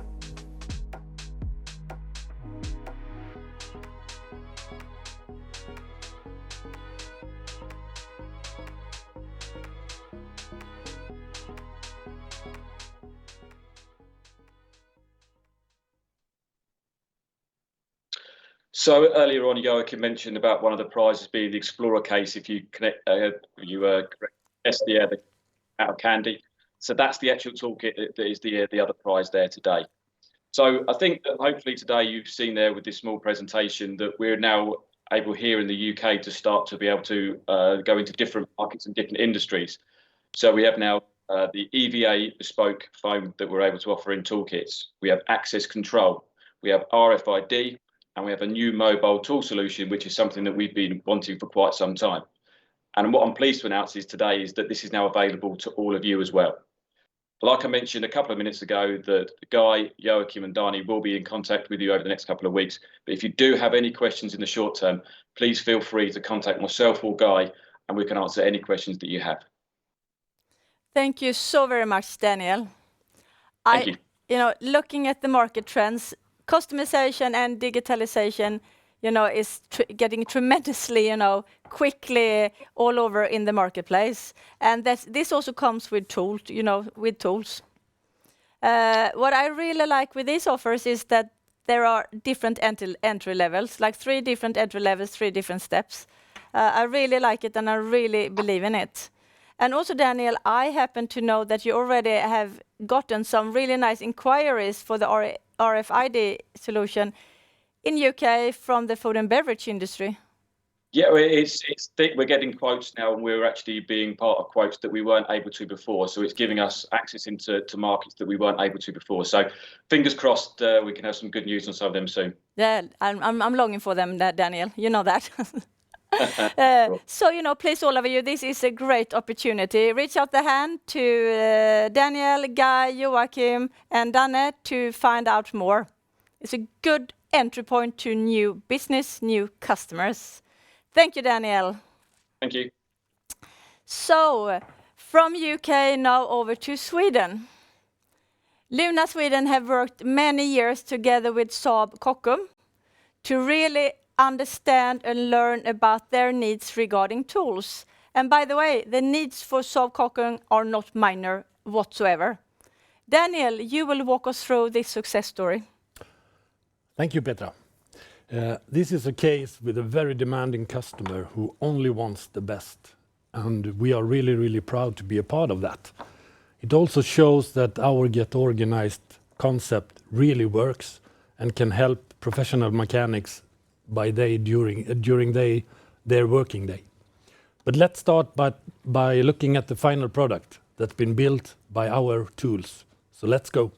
Speaker 12: So earlier on, Joachim mentioned about one of the prizes being the Explorer case. If you connect, guess the out of candy. So that's the actual toolkit that is the other prize there today. So I think that hopefully today you've seen there with this small presentation that we're now able here in the UK to start to be able to go into different markets and different industries. So we have now the EVA bespoke foam that we're able to offer in toolkits. We have access control. We have RFID. And we have a new mobile tool solution, which is something that we've been wanting for quite some time. And what I'm pleased to announce is today is that this is now available to all of you as well. Like I mentioned a couple of minutes ago, that Guy, Joachim and Dani will be in contact with you over the next couple of weeks. But if you do have any questions in the short term, please feel free to contact myself or Guy, and we can answer any questions that you have.
Speaker 1: Thank you so very much, Daniel.
Speaker 12: Thank you.
Speaker 1: Looking at the market trends, customization and digitalization, is getting tremendously, quickly all over in the marketplace. And this also comes with tools, tools. What I really like with these offers is that there are different entry levels, like 3 different entry levels, 3 different steps. I really like it and I really believe in it. And also, Daniel, I happen to know that you already have gotten some really nice inquiries for the RFID solution in UK from the food and beverage industry.
Speaker 12: Yeah, we're getting quotes now, and we're actually being part of quotes that we weren't able to before. So it's giving us access into markets that we weren't able to before. So fingers crossed, we can have some good news on some of them soon.
Speaker 1: Yeah, I'm longing for them, Daniel. You know that. So, please, all of you, this is a great opportunity. Reach out the hand to Daniel, Guy, Joachim, and Danne to find out more. It's a good entry point to new business, new customers. Thank you, Daniel.
Speaker 12: Thank you.
Speaker 1: So, from UK now over to Sweden. Luna Sweden have worked many years together with Saab Kockums to really understand and learn about their needs regarding tools. And by the way, the needs for Saab Kockums are not minor whatsoever. Daniel, you will walk us through this success story.
Speaker 4: Thank you, Petra. This is a case with a very demanding customer who only wants the best. And we are really, really proud to be a part of that. It also shows that our Get Organized concept really works and can help professional mechanics by day during their working day. But let's start by looking at the final product that's been built by our tools. So let's go.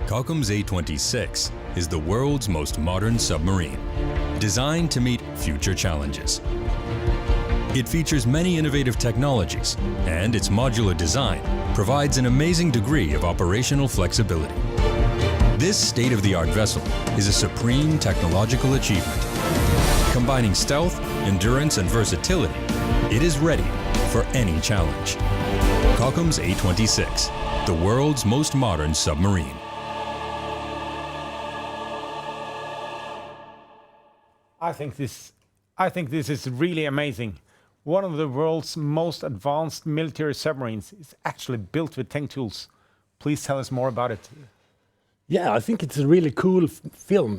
Speaker 14: Kockums A26 is the world's most modern submarine, designed to meet future challenges. It features many innovative technologies, and its modular design provides an amazing degree of operational flexibility. This state-of-the-art vessel is a supreme technological achievement. Combining stealth, endurance, and versatility, it is ready for any challenge. Kockums A26, the world's most modern submarine.
Speaker 2: I think this is really amazing. One of the world's most advanced military submarines is actually built with Teng Tools. Please tell us more about it.
Speaker 4: Yeah, I think it's a really cool film.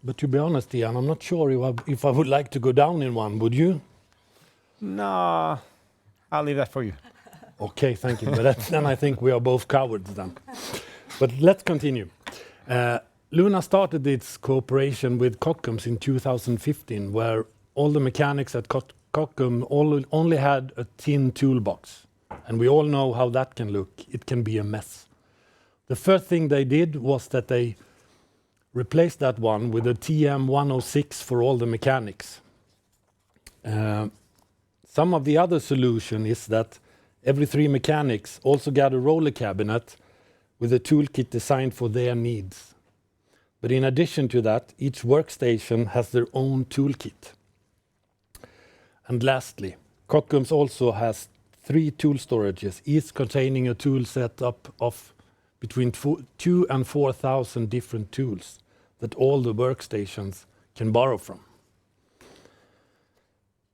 Speaker 4: But to be honest, Ian, I'm not sure if I would like to go down in one. Would you?
Speaker 2: No, I'll leave that for you.
Speaker 4: Okay, thank you. But then I think we are both cowards then. But let's continue. Luna started its cooperation with Kockums in 2015, where all the mechanics at Kockums only had a tin toolbox. And we all know how that can look. It can be a mess. The first thing they did was that they replaced that one with a TM106 for all the mechanics. Some of the other solution is that every 3 mechanics also got a roller cabinet with a toolkit designed for their needs. But in addition to that, each workstation has their own toolkit. And lastly, Kockums also has 3 tool storages, each containing a tool setup of between 2,000 and 4,000 different tools that all the workstations can borrow from.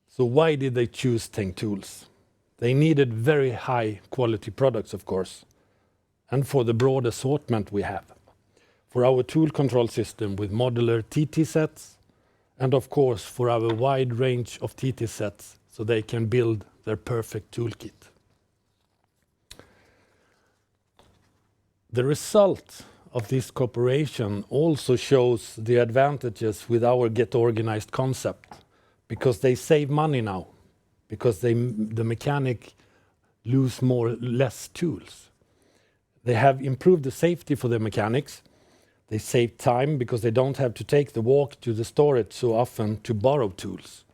Speaker 4: So why did they choose Teng Tools? They needed very high quality products, of course, and for the broad assortment we have. For our tool control system with modular TT sets, and of course for our wide range of TT sets so they can build their perfect toolkit. The result of this cooperation also shows the advantages with our Get Organized concept, because they save money now, because the mechanic lose less tools. They have improved the safety for the mechanics. They save time because they don't have to take the walk to the storage so often to borrow tools.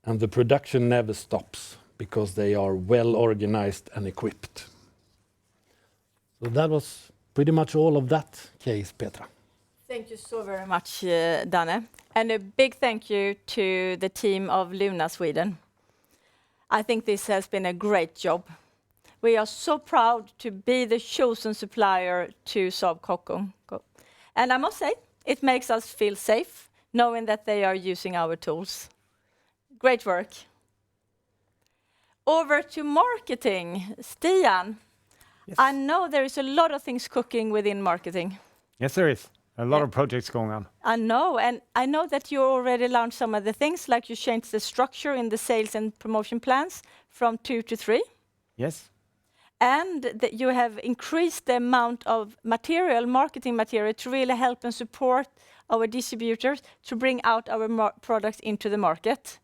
Speaker 4: And the production never stops because they are well organized and equipped. So that was pretty much all of that case, Petra.
Speaker 1: Thank you so very much, Danne. And a big thank you to the team of Luna Sweden. I think this has been a great job. We are so proud to be the chosen supplier to Saab Kockums. And I must say, it makes us feel safe knowing that they are using our tools. Great work. Over to marketing. Stian, yes. I know there is a lot of things cooking within marketing.
Speaker 2: Yes, there is. A lot of projects going on.
Speaker 1: I know, and I know that you already launched some of the things, like you changed the structure in the sales and promotion plans from 2 to 3.
Speaker 2: Yes.
Speaker 1: And that you have increased the amount of marketing material to really help and support our distributors to bring out our products into the market.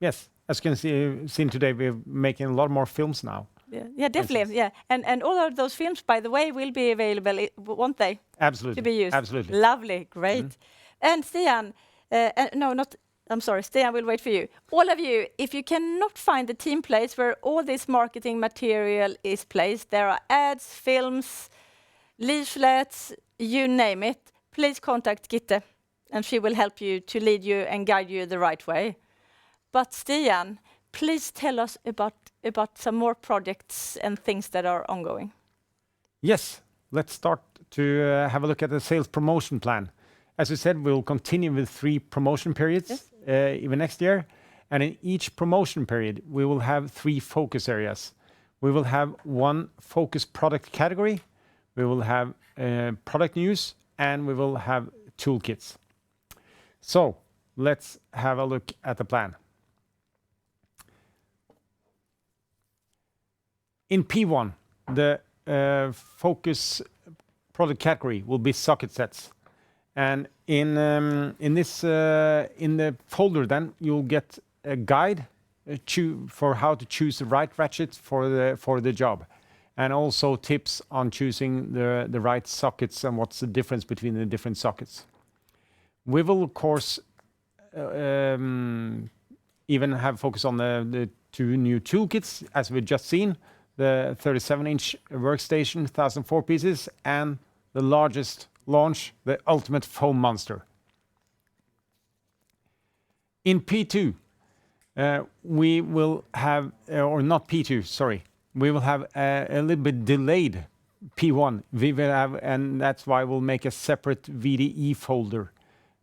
Speaker 2: Yes, as you can see today, we're making a lot more films now.
Speaker 1: Yeah, definitely. Yeah, and all of those films, by the way, will be available, won't they?
Speaker 2: Absolutely.
Speaker 1: To be used.
Speaker 2: Absolutely.
Speaker 1: Lovely, great. And Stian, Stian will wait for you. All of you, if you cannot find the team place where all this marketing material is placed, there are ads, films, leaflets, you name it, please contact Gitte, and she will help you to lead you and guide you the right way. But Stian, please tell us about some more projects and things that are ongoing.
Speaker 2: Yes, let's start to have a look at the sales promotion plan. As we said, we'll continue with 3 promotion periods, even next year. And in each promotion period, we will have 3 focus areas. We will have 1 focus product category, we will have product news, and we will have toolkits. So let's have a look at the plan. In P1, the focus product category will be socket sets. And in the folder, then you'll get a guide for how to choose the right ratchet for the job, and also tips on choosing the right sockets and what's the difference between the different sockets. We will, of course, even have focus on the two new toolkits, as we've just seen, the 37-inch workstation, 1,004 pieces, and the largest launch, the ultimate foam monster. In P2, we will have, or not P2, sorry, we will have a little bit delayed P1. We will have, and that's why we'll make a separate VDE folder,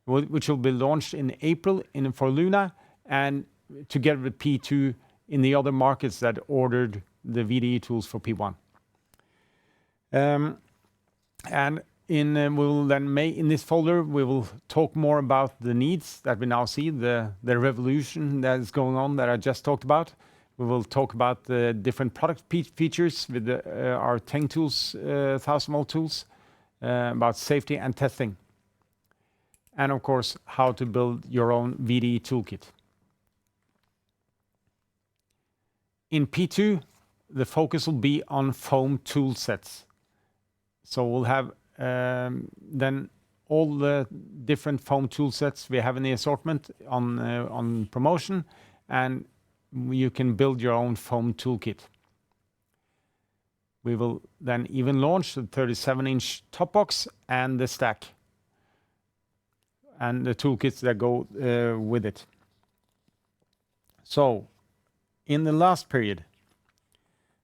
Speaker 2: which will be launched in April for Luna, and together with P2 in the other markets that ordered the VDE tools for P1. And in this folder, we will talk more about the needs that we now see, the revolution that is going on that I just talked about. We will talk about the different product features with our Teng Tools, 1000-volt tools, about safety and testing. And of course, how to build your own VDE toolkit. In P2, the focus will be on foam tool sets. So we'll have then all the different foam tool sets we have in the assortment on promotion, and you can build your own foam toolkit. We will then even launch the 37-inch top box and the stack, and the toolkits that go with it. So, in the last period,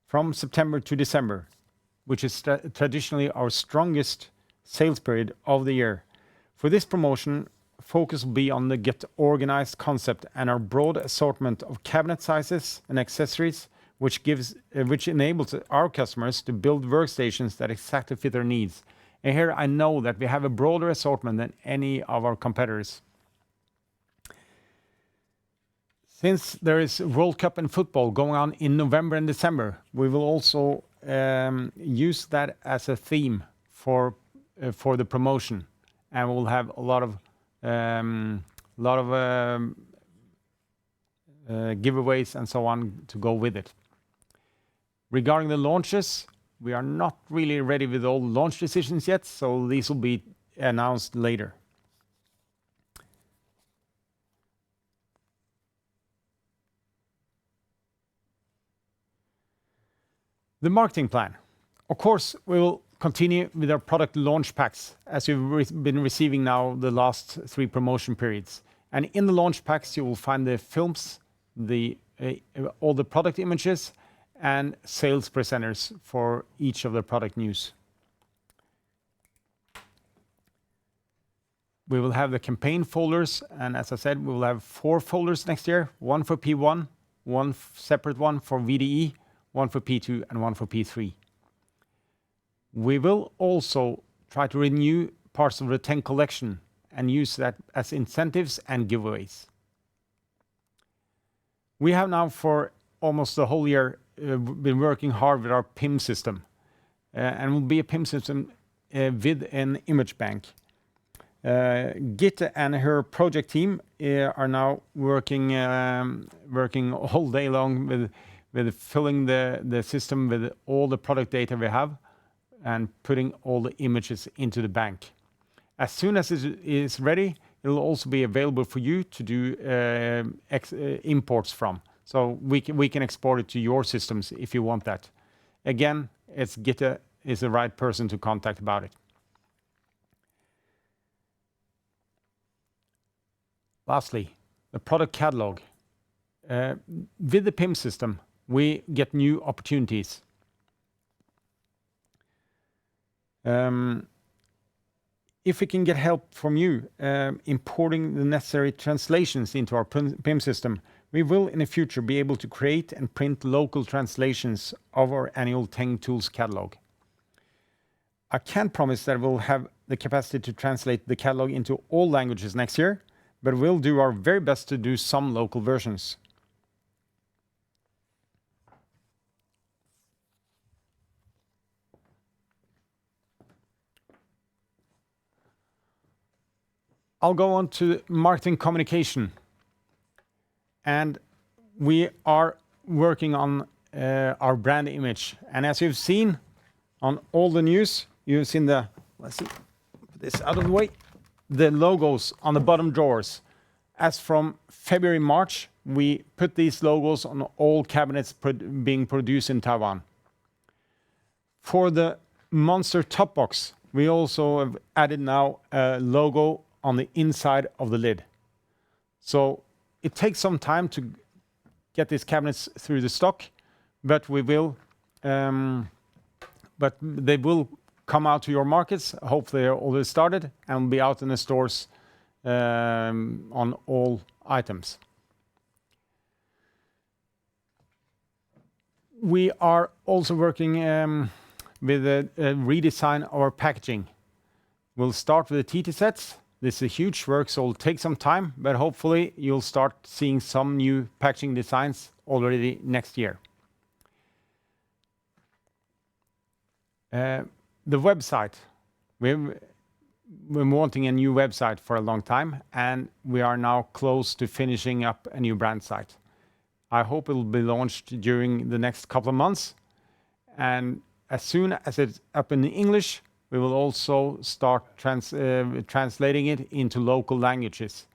Speaker 2: from September to December, which is traditionally our strongest sales period of the year, for this promotion, focus will be on the Get Organized concept and our broad assortment of cabinet sizes and accessories, which enables our customers to build workstations that exactly fit their needs. And here I know that we have a broader assortment than any of our competitors. Since there is World Cup and football going on in November and December, we will also use that as a theme for the promotion, and we'll have a lot of giveaways and so on to go with it. Regarding the launches, we are not really ready with all launch decisions yet, so these will be announced later. The marketing plan. Of course, we will continue with our product launch packs, as you've been receiving now the last 3 promotion periods. And in the launch packs, you will find the films, all the product images, and sales presenters for each of the product news. We will have the campaign folders, and as I said, we will have 4 folders next year, 1 for P1, 1 separate one for VDE, 1 for P2, and 1 for P3. We will also try to renew parts of the Teng collection and use that as incentives and giveaways. We have now for almost the whole year been working hard with our PIM system, and will be a PIM system with an image bank. Gitte and her project team are now working all day long with filling the system with all the product data we have and putting all the images into the bank. As soon as it is ready, it will also be available for you to do imports from. So we can export it to your systems if you want that. Again, Gitte is the right person to contact about it. Lastly, the product catalog. With the PIM system, we get new opportunities. If we can get help from you importing the necessary translations into our PIM system, we will in the future be able to create and print local translations of our annual Teng Tools catalog. I can't promise that we'll have the capacity to translate the catalog into all languages next year, but we'll do our very best to do some local versions. I'll go on to marketing communication. And we are working on our brand image. And as you've seen on all the news, you've seen the, let's see, put this out of the way, the logos on the bottom drawers. As from February, March, we put these logos on all cabinets being produced in Taiwan. For the Monster top box, we also have added now a logo on the inside of the lid. So it takes some time to get these cabinets through the stock, but we will, but they will come out to your markets. Hopefully they're already started and will be out in the stores on all items. We are also working with a redesign of our packaging. We'll start with the TT sets. This is a huge work, so it'll take some time, but hopefully you'll start seeing some new packaging designs already next year. The website. We've been wanting a new website for a long time, and we are now close to finishing up a new brand site. I hope it will be launched during the next couple of months, and as soon as it's up in English, we will also start translating it into local languages,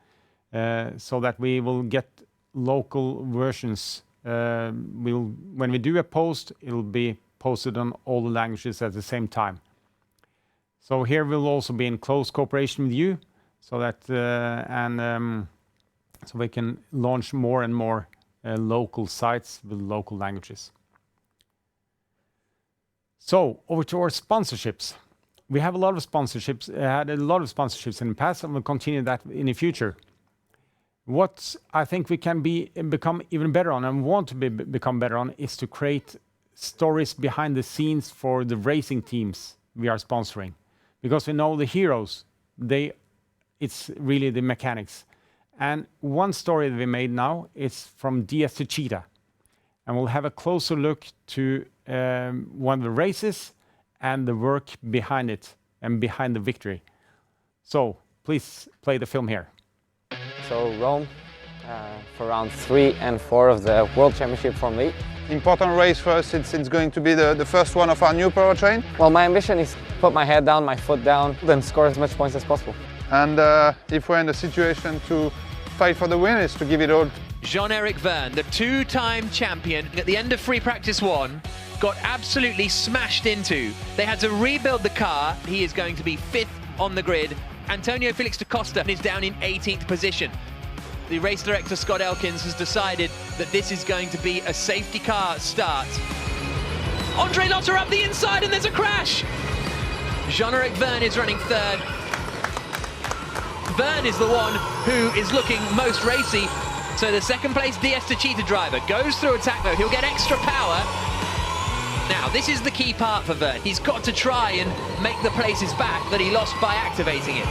Speaker 2: so that we will get local versions. When we do a post, it'll be posted on all the languages at the same time. So here we'll also be in close cooperation with you, so that so we can launch more and more local sites with local languages. So over to our sponsorships. We have a lot of sponsorships, had a lot of sponsorships in the past, and we'll continue that in the future. What I think we can become even better on, and want to become better on, is to create stories behind the scenes for the racing teams we are sponsoring. Because we know the heroes, it's really the mechanics. And one story that we made now is from DS to Cheetah. And we'll have a closer look to one of the races and the work behind it and behind the victory. So please play the film here.
Speaker 15: So Rome, for round 3 and 4 of the World Championship Formula E.
Speaker 16: Important race for us, it's going to be the first one of our new powertrain.
Speaker 15: Well, my ambition is to put my head down, my foot down, then score as much points as possible.
Speaker 16: And if we're in the situation to fight for the win, is to give it all.
Speaker 17: Jean-Eric Verne, the two-time champion, at the end of free practice 1, got absolutely smashed into. They had to rebuild the car. He is going to be 5th on the grid. Antonio Felix da Costa is down in 18th position. The race director, Scott Elkins, has decided that this is going to be a safety car start. Andre Lotter up the inside, and there's a crash. Jean-Eric Verne is running 3rd. Verne is the one who is looking most racy. So the second place DS to Cheetah driver goes through attack mode. He'll get extra power. Now, this is the key part for Verne. He's got to try and make the places back that he lost by activating it.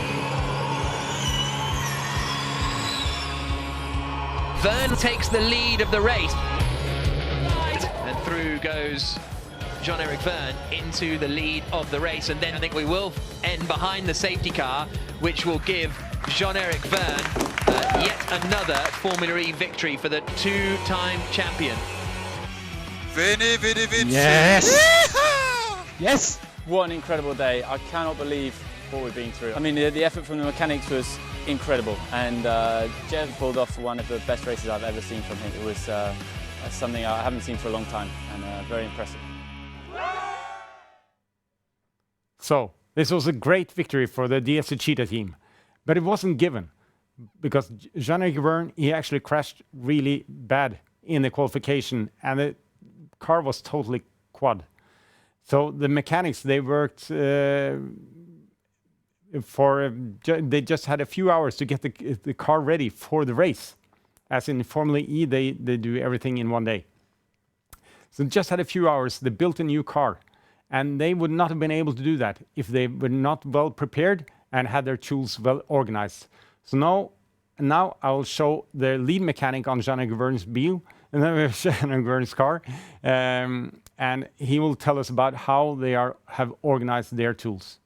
Speaker 17: Verne takes the lead of the race. And through goes Jean-Eric Verne into the lead of the race. And then I think we will end behind the safety car, which will give Jean-Eric Verne yet another Formula E victory for the two-time champion.
Speaker 18: Vinny, Vinny, Vinny.
Speaker 19: Yes! Yes! What an incredible day. I cannot believe what we've been through. I mean, the effort from the mechanics was incredible, and Jeff pulled off one of the best races I've ever seen from him. It was something I haven't seen for a long time, and very impressive.
Speaker 2: So, this was a great victory for the DS to Cheetah team, but it wasn't given, because Jean-Eric Verne, he actually crashed really bad in the qualification, and the car was totally quad. So the mechanics, they worked they just had a few hours to get the car ready for the race. As in Formula E, they do everything in one day. So just had a few hours, they built a new car, and they would not have been able to do that if they were not well prepared and had their tools well organized. So now now I will show the lead mechanic on Jean Vern's car, and he will tell us about how they have organized their tools.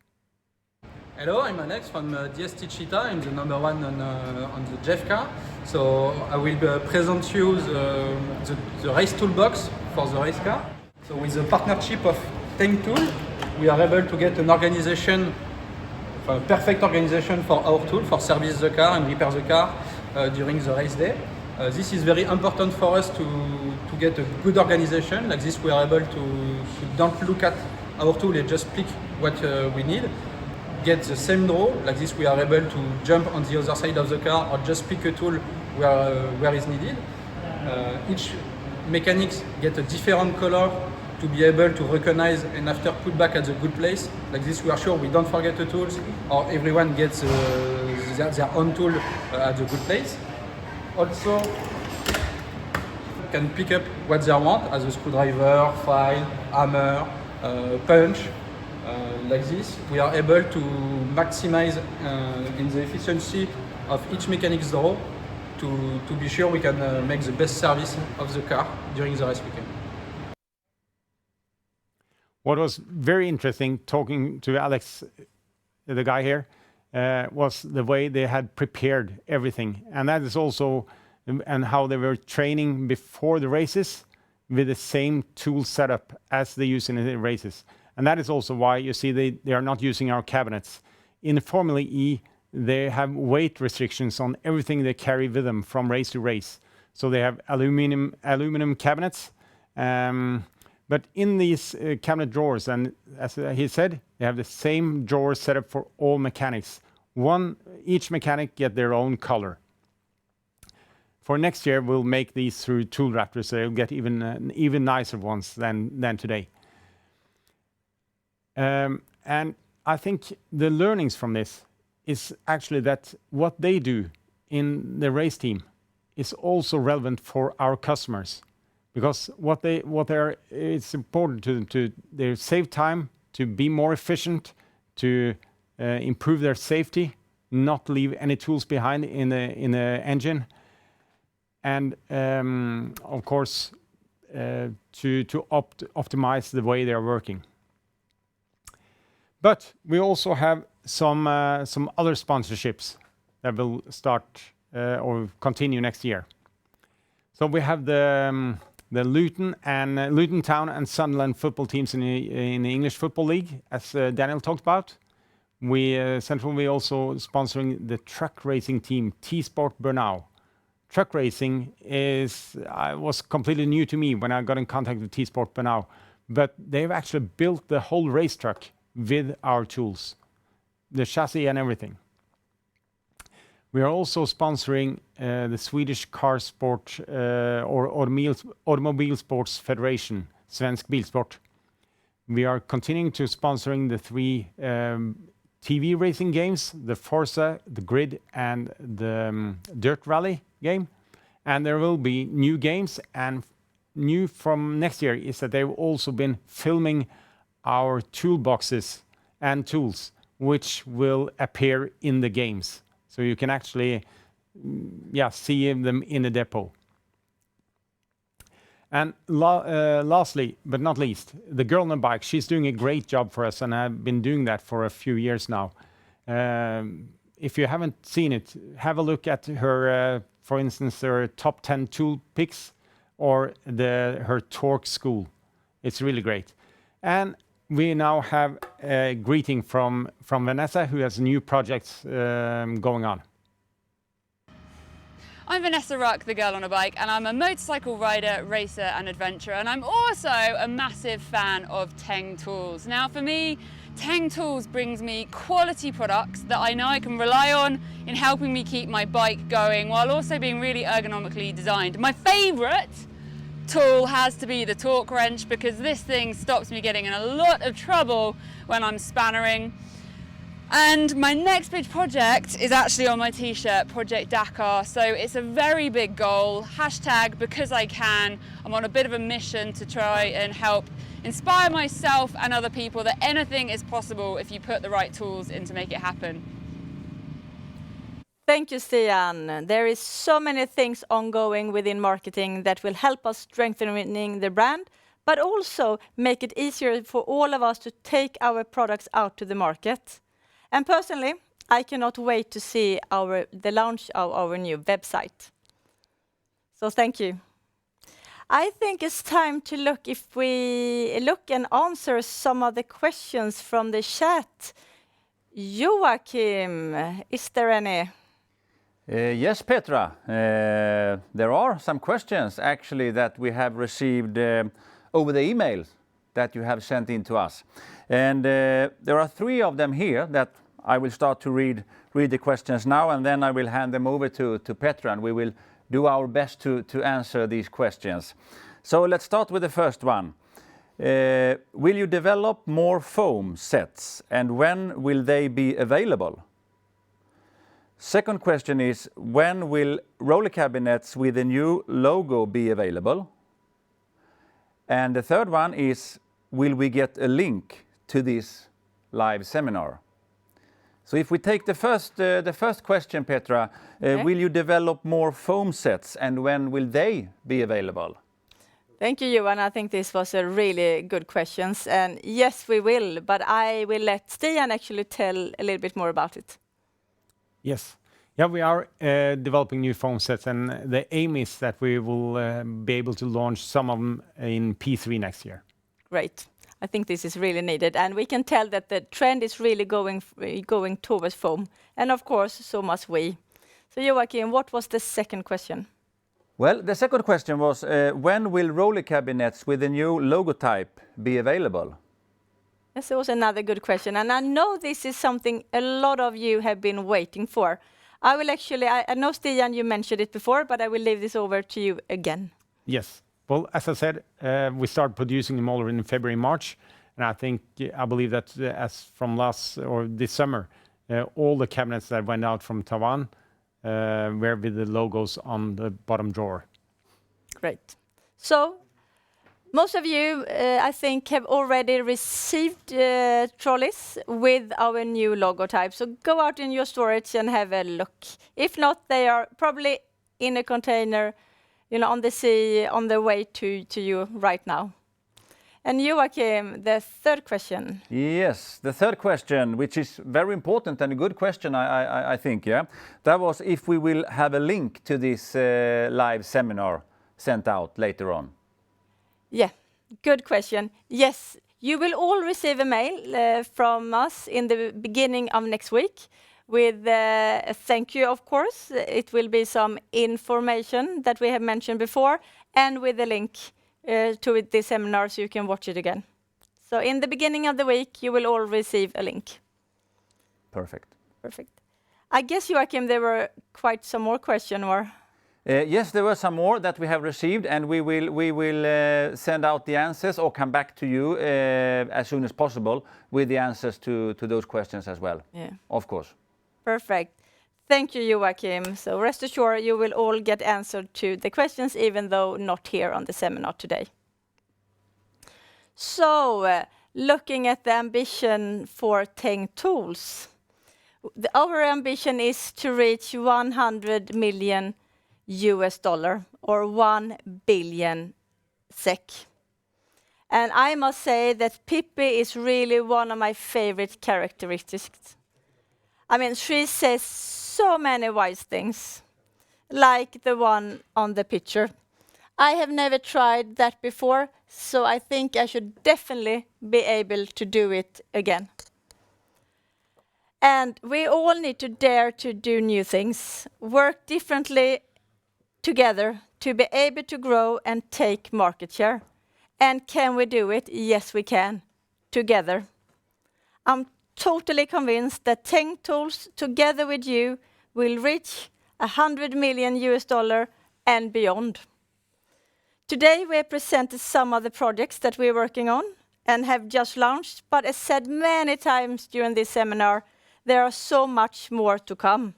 Speaker 20: Hello, I'm Alex from DST Cheetah. I'm the number one on the Jeff car. So I will present you the race toolbox for the race car. So with the partnership of Teng Tools, we are able to get an organization, a perfect organization for our tool, for service the car and repair the car during the race day. This is very important for us to get a good organization. Like this, we are able to don't look at our tool and just pick what we need. Get the same draw. Like this, we are able to jump on the other side of the car or just pick a tool where is needed. Each mechanics get a different color to be able to recognize and after put back at the good place. Like this, we are sure we don't forget the tools or everyone gets their own tool at the good place. Also, can pick up what they want as a screwdriver, file, hammer, punch. Like this, we are able to maximize in the efficiency of each mechanic's draw to be sure we can make the best service of the car during the race weekend.
Speaker 2: What was very interesting talking to Alex, the guy here, was the way they had prepared everything. And that is also, and how they were training before the races with the same tool setup as they use in the races. And that is also why you see they are not using our cabinets. In Formula E, they have weight restrictions on everything they carry with them from race to race. So they have aluminum cabinets. But in these cabinet drawers, and as he said, they have the same drawer set up for all mechanics. Each mechanic get their own color. For next year, we'll make these through Tool Raptors, so they'll get even nicer ones than today. And I think the learnings from this is actually that what they do in the race team is also relevant for our customers, because it's important to they save time, to be more efficient, to improve their safety, not leave any tools behind in the engine, and of course to optimize the way they are working. But we also have some other sponsorships that will start or continue next year. So we have the Luton Town and Sunderland football teams in the English Football League, as Daniel talked about. Central, we also sponsoring the truck racing team T-Sport Bernau. Truck racing was completely new to me when I got in contact with T-Sport Bernau, but they've actually built the whole race truck with our tools, the chassis and everything. We are also sponsoring the Swedish Car Sport or Automobile Sports Federation, Svensk Bilsport. We are continuing to sponsoring the 3 TV racing games, the Forza, the Grid, and the Dirt Rally game. And there will be new games, and new from next year is that they've also been filming our toolboxes and tools, which will appear in the games. So you can actually see them in the depot. And lastly, but not least, the girl on the bike, she's doing a great job for us, and I've been doing that for a few years now. If you haven't seen it, have a look at her, for instance, her top 10 tool picks or her torque school. It's really great. And we now have a greeting from Vanessa, who has new projects going on.
Speaker 21: I'm Vanessa Ruck, the girl on a bike, and I'm a motorcycle rider, racer and adventurer, and I'm also a massive fan of Teng Tools. Now for me, Teng Tools brings me quality products that I know I can rely on in helping me keep my bike going while also being really ergonomically designed. My favourite tool has to be the torque wrench, because this thing stops me getting in a lot of trouble when I'm spannering. And my next big project is actually on my t-shirt, Project Dakar. So it's a very big goal, #because I can. I'm on a bit of a mission to try and help inspire myself and other people that anything is possible if you put the right tools in to make it happen.
Speaker 1: Thank you, Stian. There is so many things ongoing within marketing that will help us strengthening the brand, but also make it easier for all of us to take our products out to the market. And personally, I cannot wait to see the launch of our new website. So thank you. I think it's time to look if we look and answer some of the questions from the chat. Joachim, is there any?
Speaker 9: Yes, Petra. There are some questions actually that we have received over the email that you have sent in to us. And there are 3 of them here that I will start to read the questions now, and then I will hand them over to Petra, and we will do our best to answer these questions. So let's start with the first one. Will you develop more foam sets, and when will they be available? Second question is, when will roller cabinets with a new logo be available? And the third one is, will we get a link to this live seminar? So if we take the first question, Petra,
Speaker 1: Okay.
Speaker 9: will you develop more foam sets, and when will they be available?
Speaker 1: Thank you, Johan. I think this was a really good question. And yes, we will, but I will let Stian actually tell a little bit more about it.
Speaker 2: Yes. Yeah, we are developing new foam sets, and the aim is that we will be able to launch some of them in P3 next year.
Speaker 1: Great. I think this is really needed, and we can tell that the trend is really going towards foam, and of course, so must we. So Joachim, what was the second question?
Speaker 9: Well, the second question was, when will roller cabinets with a new logotype be available?
Speaker 1: This was another good question, and I know this is something a lot of you have been waiting for. I will actually, I know Stian, you mentioned it before, but I will leave this over to you again.
Speaker 2: Yes. Well, as I said, we started producing them already in February, March, and I believe that as from this summer, all the cabinets that went out from Taiwan were with the logos on the bottom drawer.
Speaker 1: Great. So, most of you, I think, have already received trolleys with our new logotype. So go out in your storage and have a look. If not, they are probably in a container, on the sea, on the way to you right now. And Joachim, the third question.
Speaker 9: Yes, the third question, which is very important and a good question, I think, yeah. That was if we will have a link to this live seminar sent out later on.
Speaker 1: Yeah, good question. Yes, you will all receive a mail from us in the beginning of next week with a thank you, of course. It will be some information that we have mentioned before, and with a link to the seminar so you can watch it again. So in the beginning of the week, you will all receive a link.
Speaker 9: Perfect.
Speaker 1: Perfect. I guess, Joachim, there were quite some more questions, or?
Speaker 9: Yes, there were some more that we have received, and we will send out the answers or come back to you as soon as possible with the answers to those questions as well.
Speaker 1: Yeah.
Speaker 9: Of course.
Speaker 1: Perfect. Thank you, Joachim. So rest assured you will all get answered to the questions, even though not here on the seminar today. So, looking at the ambition for Teng Tools, our ambition is to reach 100 million US dollar or 1 billion SEK. And I must say that Pippi is really one of my favorite characteristics. I mean, she says so many wise things, like the one on the picture. I have never tried that before, so I think I should definitely be able to do it again. And we all need to dare to do new things, work differently together to be able to grow and take market share. And can we do it? Yes, we can, together. I'm totally convinced that Teng Tools, together with you, will reach 100 million US dollar and beyond. Today we have presented some of the projects that we're working on and have just launched, but as said many times during this seminar, there are so much more to come.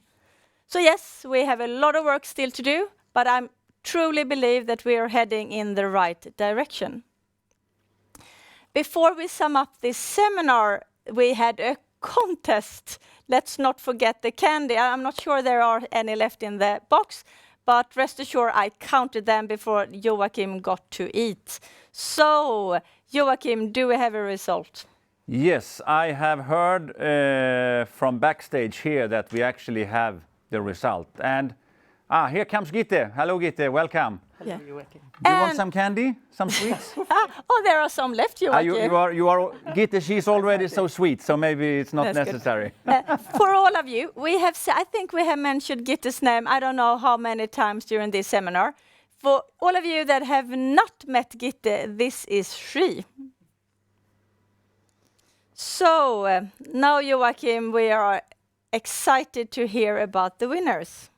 Speaker 1: So yes, we have a lot of work still to do, but I truly believe that we are heading in the right direction. Before we sum up this seminar, we had a contest. Let's not forget the candy. I'm not sure there are any left in the box, but rest assured I counted them before Joachim got to eat. So, Joachim, do we have a result?
Speaker 9: Yes, I have heard from backstage here that we actually have the result. And here comes Gitte. Hello, Gitte. Welcome.
Speaker 1: Yeah.
Speaker 9: Do you want some candy? Some sweets?
Speaker 1: There are some left, Joachim.
Speaker 9: You are Gitte. She's already so sweet, so maybe it's not necessary.
Speaker 1: For all of you, I think we have mentioned Gitte's name. I don't know how many times during this seminar. For all of you that have not met Gitte, this is she. So now, Joachim, we are excited to hear about the winners.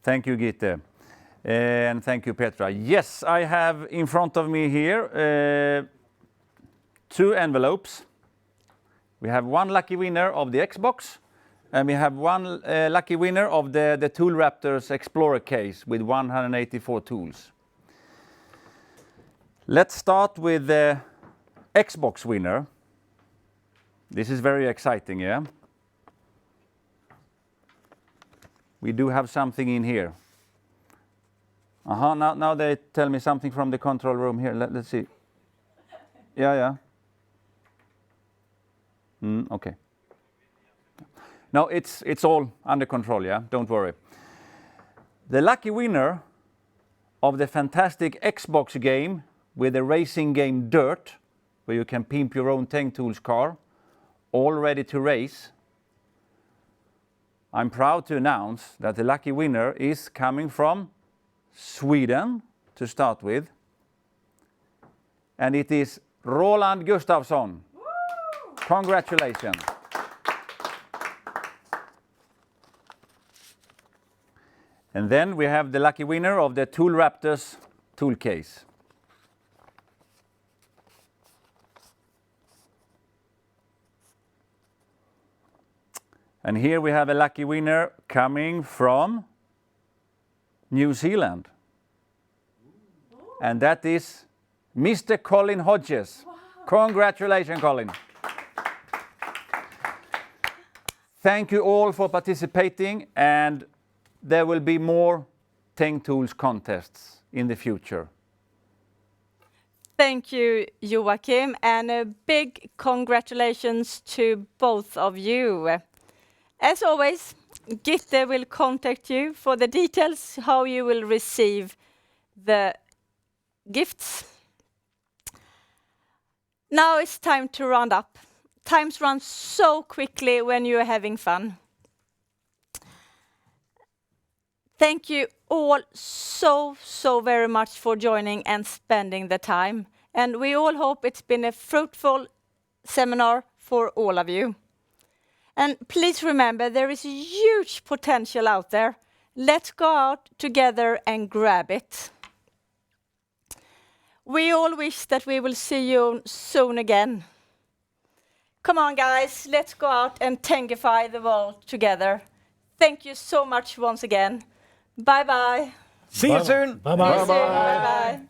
Speaker 9: Thank you, Gitte. And thank you, Petra. Yes, I have in front of me here 2 envelopes. We have one lucky winner of the Xbox, and we have one lucky winner of the Tool Raptors Explorer case with 184 tools. Let's start with the Xbox winner. This is very exciting, yeah? We do have something in here. Now they tell me something from the control room here. Let's see. Yeah. Okay. No, it's all under control, yeah? Don't worry. The lucky winner of the fantastic Xbox game with the racing game Dirt, where you can pimp your own Teng Tools car, all ready to race. I'm proud to announce that the lucky winner is coming from Sweden to start with, and it is Roland Gustafsson. Congratulations. And then we have the lucky winner of the Tool Raptors tool case. And here we have a lucky winner coming from New Zealand. And that is Mr. Colin Hodges. Wow. Congratulations, Colin. Thank you all for participating, and there will be more Teng Tools contests in the future.
Speaker 1: Thank you, Joachim, and a big congratulations to both of you. As always, Gitte will contact you for the details how you will receive the gifts. Now it's time to round up. Times run so quickly when you're having fun. Thank you all so very much for joining and spending the time. And we all hope it's been a fruitful seminar for all of you. And please remember, there is huge potential out there. Let's go out together and grab it. We all wish that we will see you soon again. Come on, guys, let's go out and Tengify the world together. Thank you so much once again. Bye-bye.
Speaker 2: See you soon.
Speaker 4: Bye-bye.
Speaker 1: Bye-bye.